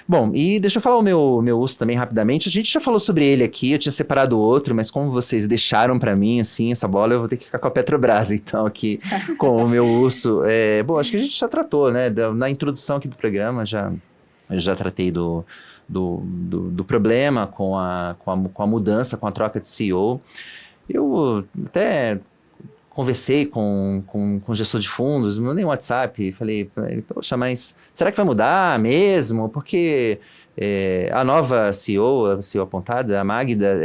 Bom, e deixa eu falar o meu urso também rapidamente. A gente já falou sobre ele aqui, eu tinha separado outro, mas como vocês deixaram para mim, assim, essa bola, eu vou ter que ficar com a Petrobras, então, aqui com o meu urso. Bom, acho que a gente já tratou, né, na introdução aqui do programa, eu já tratei do problema com a mudança, com a troca de CEO. Eu até conversei com o gestor de fundos, mandei um WhatsApp, falei, poxa, mas será que vai mudar mesmo? Porque a nova CEO, a CEO apontada, a Magda,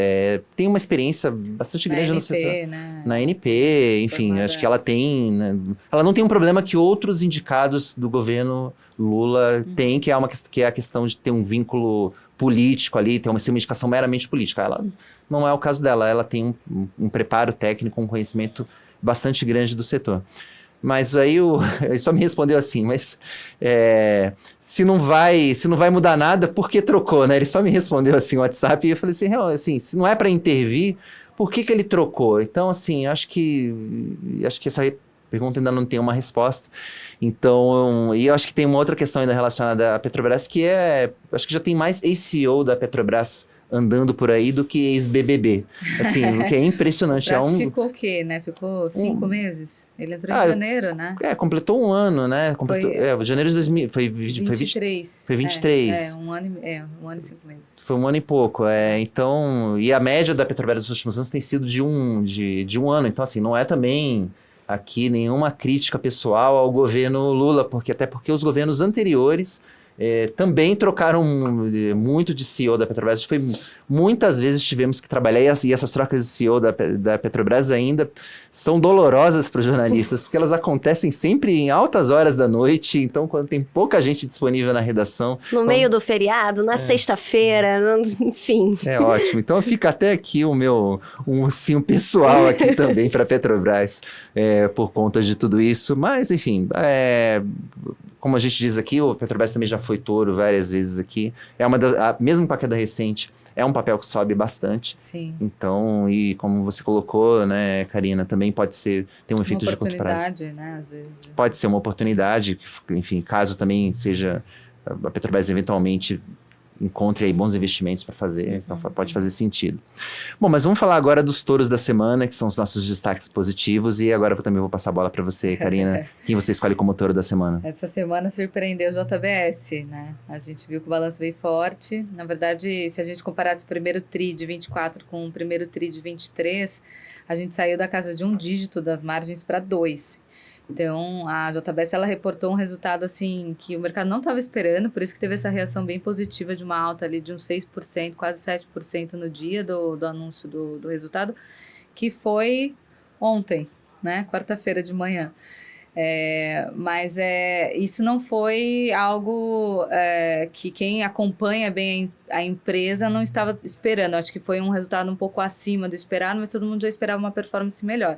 tem uma experiência bastante grande no setor. Né? Na NP, enfim, acho que ela tem... Né, ela não tem um problema que outros indicados do governo Lula têm, que é a questão de ter um vínculo político ali, ter uma indicação meramente política. Ela não é o caso dela, ela tem um preparo técnico, um conhecimento bastante grande do setor. Mas aí ele só me respondeu assim, mas se não vai mudar nada, por que trocou, né? Ele só me respondeu assim no WhatsApp e eu falei assim, se não é para intervir, por que ele trocou? Então, assim, acho que essa pergunta ainda não tem uma resposta. Então, e eu acho que tem uma outra questão ainda relacionada à Petrobras, que acho que já tem mais ex-CEO da Petrobras andando por aí do que ex-BBB. Assim, o que é impressionante. Ficou o quê, né? Ficou 5 meses? Ele entrou em janeiro, né? Completou um ano, né? Janeiro de 2000, foi 23. Foi 23. Um ano e 5 meses. Foi um ano e pouco, então... E a média da Petrobras nos últimos anos tem sido de um ano. Então, assim, não é também aqui nenhuma crítica pessoal ao governo Lula, até porque os governos anteriores também trocaram muito de CEO da Petrobras. Muitas vezes tivemos que trabalhar, e essas trocas de CEO da Petrobras ainda são dolorosas para os jornalistas, porque elas acontecem sempre em altas horas da noite, então quando tem pouca gente disponível na redação. No meio do feriado, na sexta-feira, enfim. É ótimo. Então fica até aqui um ursinho pessoal aqui também para a Petrobras por conta de tudo isso. Mas, enfim, como a gente diz aqui, o Petrobras também já foi touro várias vezes aqui. Mesmo com a queda recente, é um papel que sobe bastante. Sim. Então, e como você colocou, né, Karina, também tem um efeito de curto prazo. Uma oportunidade, né, às vezes. Pode ser uma oportunidade, enfim, caso também seja a Petrobras eventualmente encontre aí bons investimentos para fazer, então pode fazer sentido. Bom, mas vamos falar agora dos touros da semana, que são os nossos destaques positivos, e agora eu também vou passar a bola para você, Karina. Quem você escolhe como touro da semana? Essa semana surpreendeu o JBS, né? A gente viu que o balanço veio forte. Na verdade, se a gente comparasse o primeiro TRI de 24 com o primeiro TRI de 23, a gente saiu da casa de um dígito das margens para 2. Então, a JBS, ela reportou um resultado, assim, que o mercado não estava esperando, por isso que teve essa reação bem positiva de uma alta ali de uns 6%, quase 7% no dia do anúncio do resultado, que foi ontem, né, quarta-feira de manhã. Mas isso não foi algo que quem acompanha bem a empresa não estava esperando. Acho que foi um resultado um pouco acima do esperado, mas todo mundo já esperava uma performance melhor.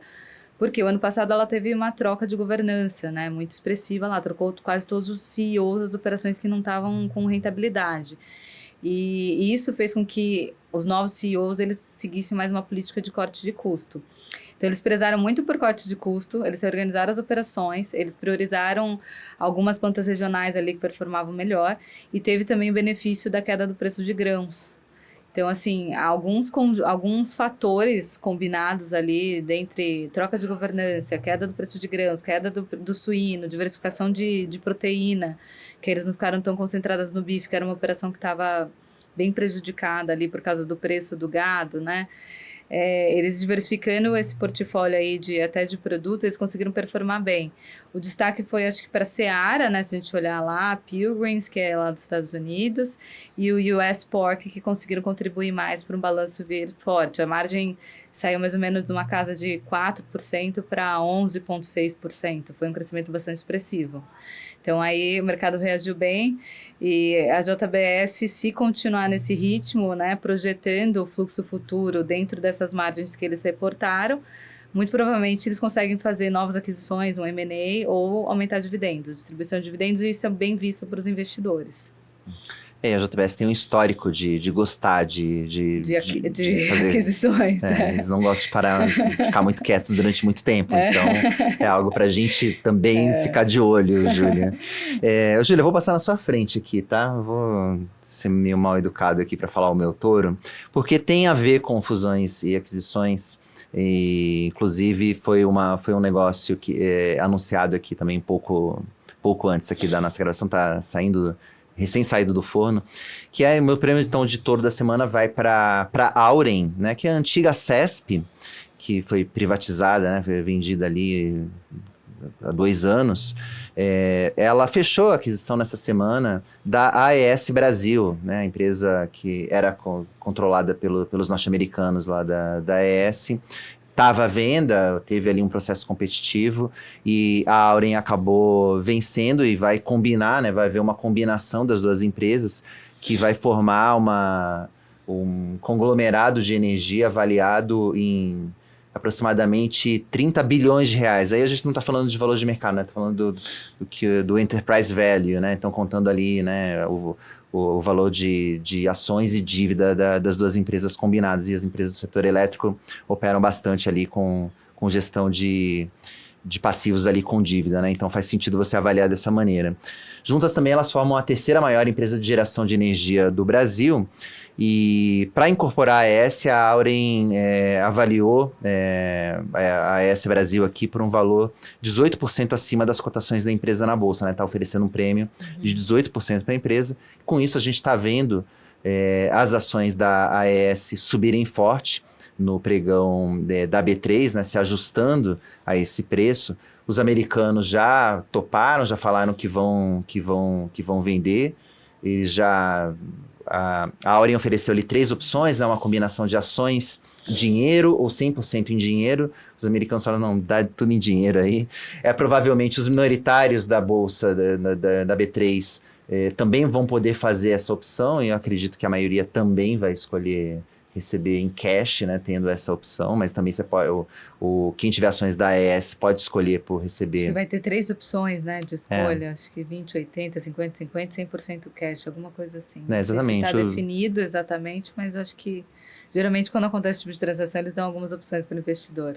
Porque o ano passado ela teve uma troca de governança, né, muito expressiva lá, trocou quase todos os CEOs das operações que não estavam com rentabilidade. E isso fez com que os novos CEOs eles seguissem mais uma política de corte de custo. Então, eles prezaram muito por corte de custo, eles reorganizaram as operações, eles priorizaram algumas plantas regionais ali que performavam melhor, e teve também o benefício da queda do preço de grãos. Então, assim, alguns fatores combinados ali, dentre troca de governança, queda do preço de grãos, queda do suíno, diversificação de proteína, que eles não ficaram tão concentradas no bife, que era uma operação que estava bem prejudicada ali por causa do preço do gado, né? Eles diversificando esse portfólio aí até de produtos, eles conseguiram performar bem. O destaque foi, acho que, para a Seara, né? Se a gente olhar lá, a Pilgrims, que é lá dos Estados Unidos, e o US Pork, que conseguiram contribuir mais para um balanço vir forte. A margem saiu mais ou menos de uma casa de 4% para 11,6%. Foi um crescimento bastante expressivo. Então, aí o mercado reagiu bem e a JBS, se continuar nesse ritmo, né, projetando o fluxo futuro dentro dessas margens que eles reportaram, muito provavelmente eles conseguem fazer novas aquisições, um M&A ou aumentar dividendos, distribuição de dividendos, e isso é bem visto para os investidores. A JBS tem um histórico de gostar de fazer aquisições. Eles não gostam de parar, de ficar muito quietos durante muito tempo. Então, é algo para a gente também ficar de olho, Júlia. Júlia, eu vou passar na sua frente aqui, tá? Eu vou ser meio mal educado aqui para falar o meu touro, porque tem a ver com fusões e aquisições. E, inclusive, foi um negócio que anunciado aqui também pouco antes aqui da nossa gravação, tá recém-saído do forno, que é o meu prêmio então, de touro da semana vai para Auren, né, que é a antiga CESP, que foi privatizada, né, foi vendida ali há 2 anos. Ela fechou a aquisição nessa semana da AES Brasil, né, a empresa que era controlada pelos norte-americanos lá da AES. Estava à venda, teve ali um processo competitivo e a Auren acabou vencendo e vai combinar, né? Vai haver uma combinação das duas empresas que vai formar um conglomerado de energia avaliado em aproximadamente 30 bilhões de reais. Aí a gente não está falando de valor de mercado, né? Está falando do enterprise value, né? Então contando ali, né, o valor de ações e dívida das duas empresas combinadas. E as empresas do setor elétrico operam bastante ali com gestão de passivos ali com dívida, né? Então faz sentido você avaliar dessa maneira. Juntas também elas formam a terceira maior empresa de geração de energia do Brasil. E para incorporar a AES, a Auren avaliou a AES Brasil aqui por um valor 18% acima das cotações da empresa na Bolsa, né? Está oferecendo um prêmio de 18% para a empresa. Com isso, a gente está vendo as ações da AES subirem forte no pregão da B3, né? Se ajustando a esse preço. Os americanos já toparam, já falaram que vão vender. Eles já... A Auren ofereceu ali 3 opções, né, uma combinação de ações, dinheiro ou 100% em dinheiro. Os americanos falaram, não, dá tudo em dinheiro aí. Provavelmente os minoritários da Bolsa, da B3, também vão poder fazer essa opção, e eu acredito que a maioria também vai escolher receber em cash, né, tendo essa opção, mas também você pode, quem tiver ações da AES pode escolher por receber. Acho que vai ter 3 opções, né, de escolha, acho que 20, 80, 50, 50, 100% cash, alguma coisa assim. Exatamente. Não sei se está definido exatamente, mas eu acho que geralmente quando acontece esse tipo de transação eles dão algumas opções para o investidor.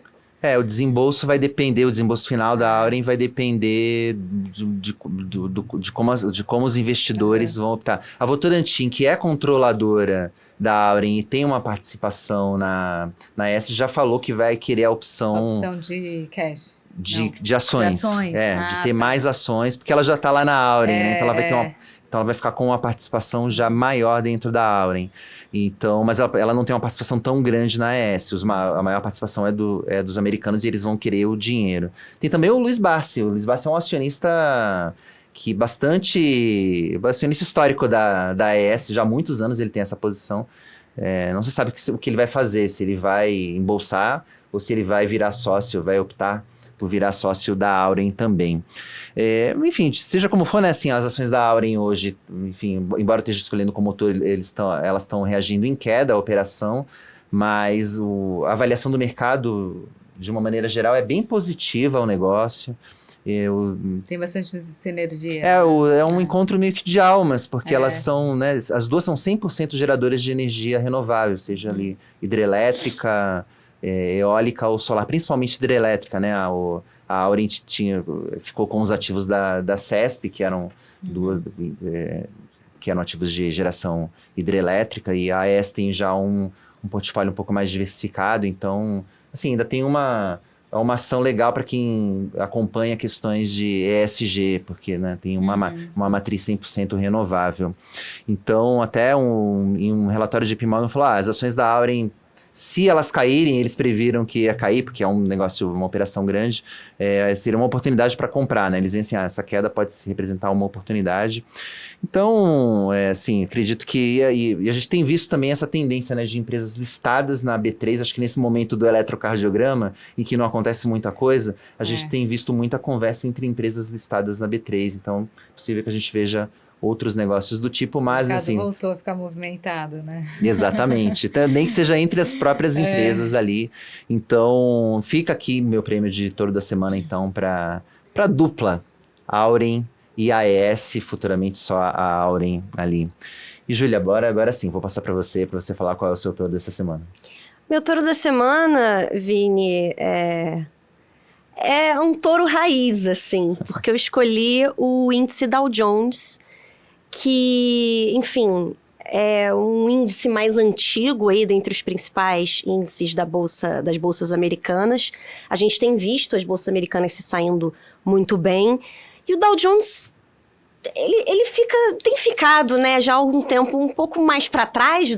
O desembolso vai depender, o desembolso final da Auren vai depender de como os investidores vão optar. A Votorantim, que é controladora da Auren e tem uma participação na AES, já falou que vai querer a opção de cash. De ações. De ações. De ter mais ações, porque ela já está lá na Auren, né? Então ela vai ter então ela vai ficar com uma participação já maior dentro da Auren. Então, mas ela não tem uma participação tão grande na AES. A maior participação é dos americanos e eles vão querer o dinheiro. Tem também o Luiz Barsi. O Luiz Barsi é um acionista que acionista histórico da AES. Já há muitos anos ele tem essa posição. Não se sabe o que ele vai fazer, se ele vai embolsar ou se ele vai virar sócio, vai optar por virar sócio da Auren também. Enfim, seja como for, né, assim, as ações da Auren hoje, enfim, embora eu esteja escolhendo como motor, elas estão reagindo em queda à operação, mas a avaliação do mercado, de uma maneira geral, é bem positiva ao negócio. Tem bastante sinergia. É um encontro meio que de almas, porque elas são, né, as duas são 100% geradoras de energia renovável, seja ali hidrelétrica, eólica ou solar, principalmente hidrelétrica, né? A Auren ficou com os ativos da CESP, que eram que eram ativos de geração hidrelétrica, e a AES tem já um portfólio um pouco mais diversificado, então, assim, ainda tem uma ação legal para quem acompanha questões de ESG, porque, né, tem uma matriz 100% renovável. Então, até em um relatório de JP Morgan falou, as ações da Auren Se elas caírem, eles previram que ia cair, porque é um negócio, uma operação grande, seria uma oportunidade para comprar, né? Eles veem assim, essa queda pode representar uma oportunidade. Então, assim, acredito que... E a gente tem visto também essa tendência, né, de empresas listadas na B3, acho que nesse momento do eletrocardiograma, em que não acontece muita coisa, a gente tem visto muita conversa entre empresas listadas na B3, então é possível que a gente veja outros negócios do tipo, mas o mercado assim... voltou a ficar movimentado, né? Exatamente, nem que seja entre as próprias empresas ali. Então, fica aqui meu prêmio de touro da semana, então, para dupla, Auren e AES, futuramente só a Auren ali. E Júlia, agora sim, vou passar para você falar qual é o seu touro dessa semana. Meu touro da semana, Vini, é um touro raiz, assim, porque eu escolhi o índice Dow Jones, que, enfim, é um índice mais antigo aí dentre os principais índices das bolsas americanas. A gente tem visto as bolsas americanas se saindo muito bem. E o Dow Jones, ele tem ficado, né, já há algum tempo um pouco mais para trás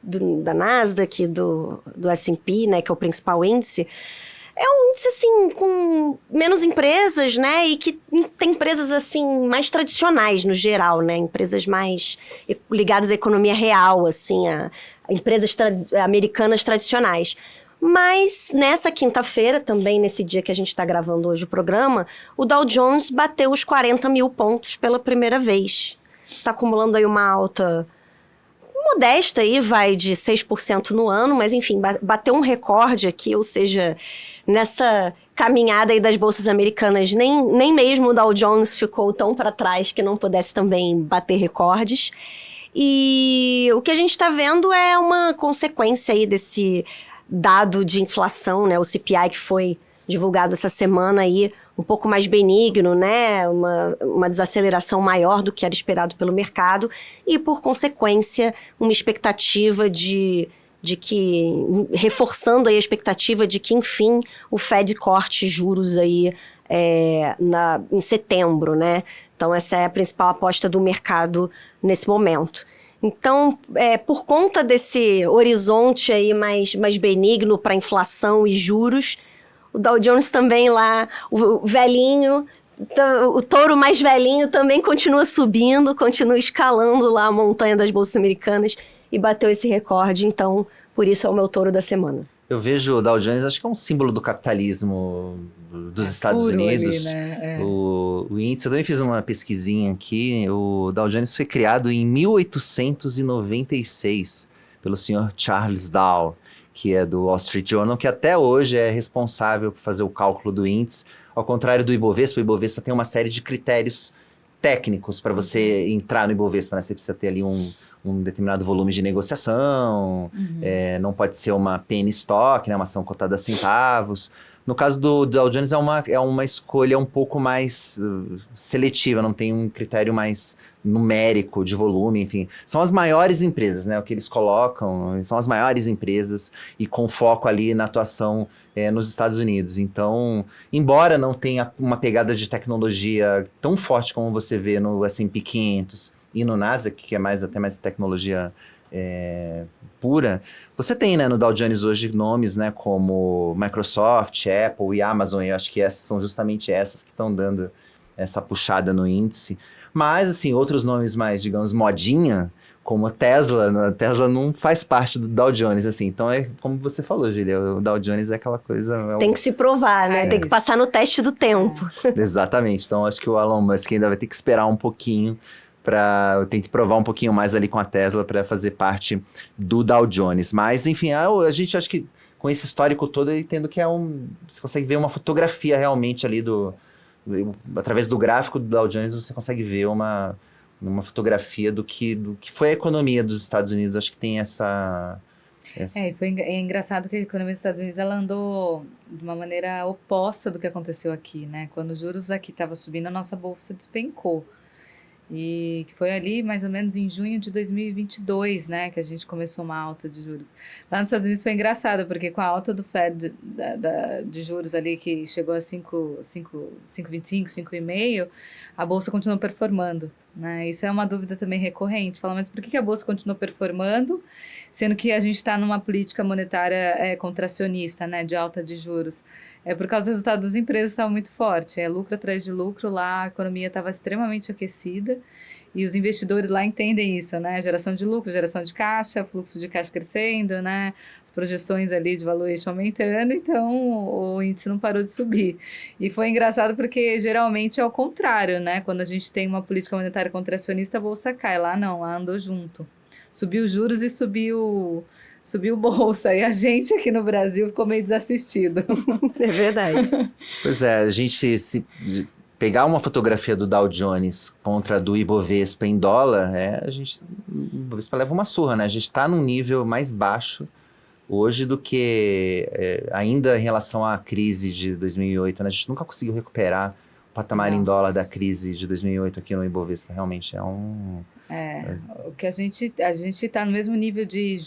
da Nasdaq, do S&P, né, que é o principal índice. É um índice, assim, com menos empresas, né? E que tem empresas, assim, mais tradicionais, no geral, né? Empresas mais ligadas à economia real, assim, a empresas americanas tradicionais. Mas nessa quinta-feira, também nesse dia que a gente está gravando hoje o programa, o Dow Jones bateu os 40 mil pontos pela primeira vez. Está acumulando aí uma alta modesta aí, vai de 6% no ano, mas enfim, bateu um recorde aqui, ou seja, nessa caminhada aí das bolsas americanas, nem mesmo o Dow Jones ficou tão para trás que não pudesse também bater recordes. E o que a gente está vendo é uma consequência aí desse dado de inflação, né, o CPI que foi divulgado essa semana aí, um pouco mais benigno, né? Uma desaceleração maior do que era esperado pelo mercado e, por consequência, uma expectativa de que, reforçando aí a expectativa de que, enfim, o Fed corte juros aí em setembro, né? Então, essa é a principal aposta do mercado nesse momento. Então, por conta desse horizonte aí mais benigno para inflação e juros, o Dow Jones também lá, o velhinho, o touro mais velhinho também continua subindo, continua escalando lá a montanha das bolsas americanas e bateu esse recorde, então por isso é o meu touro da semana. Eu vejo o Dow Jones, acho que é um símbolo do capitalismo dos Estados Unidos. Ali, né? O índice, eu também fiz uma pesquisinha aqui, o Dow Jones foi criado em 1896 pelo senhor Charles Dow, que é do Wall Street Journal, que até hoje é responsável por fazer o cálculo do índice. Ao contrário do Ibovespa, o Ibovespa tem uma série de critérios técnicos para você entrar no Ibovespa, né? Você precisa ter ali um determinado volume de negociação, não pode ser uma penny stock, né? Uma ação cotada a centavos. No caso do Dow Jones é uma escolha um pouco mais seletiva, não tem um critério mais numérico de volume, enfim. São as maiores empresas, né? O que eles colocam são as maiores empresas e com foco ali na atuação nos Estados Unidos. Então, embora não tenha uma pegada de tecnologia tão forte como você vê no S&P 500 e no Nasdaq, que é até mais tecnologia pura, você tem, né, no Dow Jones hoje nomes, né, como Microsoft, Apple e Amazon, e eu acho que essas são justamente essas que estão dando essa puxada no índice. Mas, assim, outros nomes mais, digamos, modinha, como a Tesla não faz parte do Dow Jones, assim. Então, é como você falou, Julia, o Dow Jones é aquela coisa... Tem que se provar, né? Tem que passar no teste do tempo. Exatamente. Então, acho que o Elon Musk ainda vai ter que esperar um pouquinho tem que provar um pouquinho mais ali com a Tesla para fazer parte do Dow Jones. Mas, enfim, a gente acho que com esse histórico todo, eu entendo que você consegue ver uma fotografia realmente ali através do gráfico do Dow Jones, você consegue ver uma fotografia do que foi a economia dos Estados Unidos. Acho que tem essa... É engraçado que a economia dos Estados Unidos ela andou de uma maneira oposta do que aconteceu aqui, né? Quando os juros aqui estavam subindo, a nossa bolsa despencou. E que foi ali mais ou menos em junho de 2022, né, que a gente começou uma alta de juros. Lá nos Estados Unidos foi engraçado, porque com a alta do Fed de juros ali, que chegou a 5,25, 5,5, a Bolsa continuou performando, né? Isso é uma dúvida também recorrente. Fala, mas por que a Bolsa continua performando, sendo que a gente está numa política monetária contracionista, né, de alta de juros? É por causa do resultado das empresas estava muito forte. É lucro atrás de lucro, lá a economia estava extremamente aquecida. E os investidores lá entendem isso, né? Geração de lucro, geração de caixa, fluxo de caixa crescendo, né? As projeções ali de valuation aumentando, então o índice não parou de subir. E foi engraçado porque geralmente é o contrário, né? Quando a gente tem uma política monetária contracionista, a bolsa cai. Lá não, lá andou junto. Subiu os juros e subiu bolsa. E a gente aqui no Brasil ficou meio desassistido. É verdade. Pois é, a gente se pegar uma fotografia do Dow Jones contra a do Ibovespa em dólar, o Ibovespa leva uma surra, né? A gente está num nível mais baixo hoje do que ainda em relação à crise de 2008, né? A gente nunca conseguiu recuperar o patamar em dólar da crise de 2008 aqui no Ibovespa. Realmente é um... O que a gente está no mesmo nível de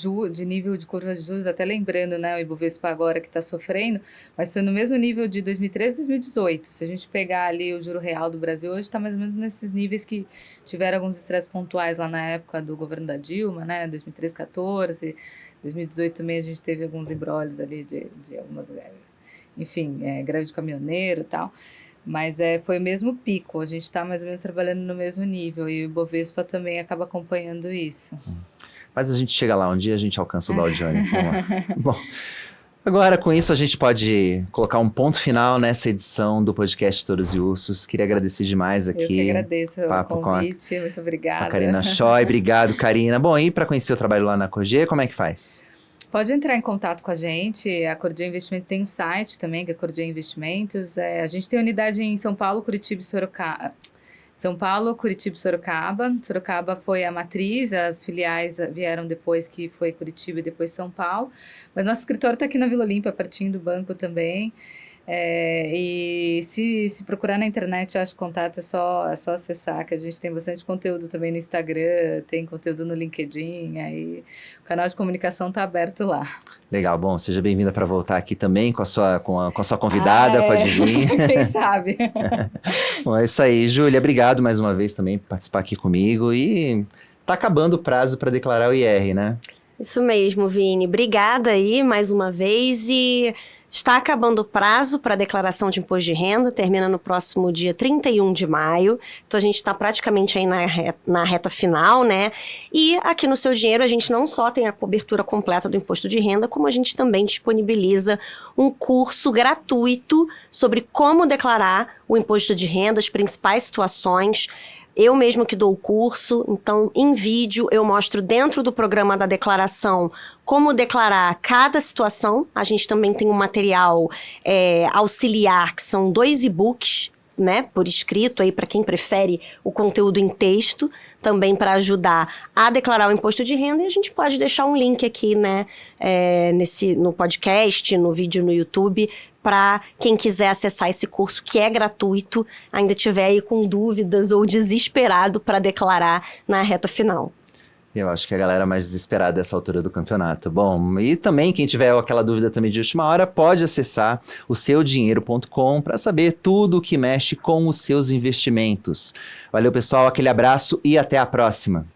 nível de curva de juros, até lembrando, né, o Ibovespa agora que está sofrendo, mas foi no mesmo nível de 2013 e 2018. Se a gente pegar ali o juro real do Brasil, hoje está mais ou menos nesses níveis que tiveram alguns estresses pontuais lá na época do governo da Dilma, né, 2013, 14, 2018 também a gente teve alguns embrólios ali de algumas, enfim, greve de caminhoneiro e tal. Mas foi o mesmo pico, a gente está mais ou menos trabalhando no mesmo nível e o Ibovespa também acaba acompanhando isso. Mas a gente chega lá, um dia a gente alcança o Dow Jones, vamos lá. Bom, agora com isso a gente pode colocar um ponto final nessa edição do podcast Touros e Ursos. Queria agradecer demais aqui. Eu que agradeço o convite, muito obrigada. A Karina Choi, obrigado Karina. Bom, e para conhecer o trabalho lá na Cordier, como é que faz? Pode entrar em contato com a gente, a Cordier Investimento tem um site também, que é Cordier Investimentos. A gente tem unidade em São Paulo, Curitiba e Sorocaba. Sorocaba foi a matriz, as filiais vieram depois, que foi Curitiba e depois São Paulo. Mas nosso escritório está aqui na Vila Olímpia, pertinho do banco também. E se procurar na internet, acho contato, é só acessar, que a gente tem bastante conteúdo também no Instagram, tem conteúdo no LinkedIn, aí o canal de comunicação está aberto lá. Legal, bom, seja bem-vinda para voltar aqui também com a sua convidada, pode vir. Quem sabe? Bom, é isso aí, Júlia, obrigado mais uma vez também por participar aqui comigo e tá acabando o prazo para declarar o IR, né? Isso mesmo, Vini. Obrigada aí mais uma vez e... Está acabando o prazo para a declaração de imposto de renda, termina no próximo dia 31 de maio. Então, a gente está praticamente aí na reta final, né? E aqui no Seu Dinheiro, a gente não só tem a cobertura completa do imposto de renda, como a gente também disponibiliza um curso gratuito sobre como declarar o imposto de renda, as principais situações. Eu mesmo que dou o curso, então em vídeo eu mostro dentro do programa da declaração como declarar cada situação. A gente também tem um material auxiliar, que são 2 e-books, né, por escrito, aí para quem prefere o conteúdo em texto, também para ajudar a declarar o imposto de renda. E a gente pode deixar um link aqui, né, no podcast, no vídeo no YouTube, para quem quiser acessar esse curso, que é gratuito, ainda tiver aí com dúvidas ou desesperado para declarar na reta final. Eu acho que a galera mais desesperada dessa altura do campeonato. Bom, e também quem tiver aquela dúvida também de última hora, pode acessar o seudinheiro.com para saber tudo o que mexe com os seus investimentos. Valeu, pessoal, aquele abraço e até a próxima.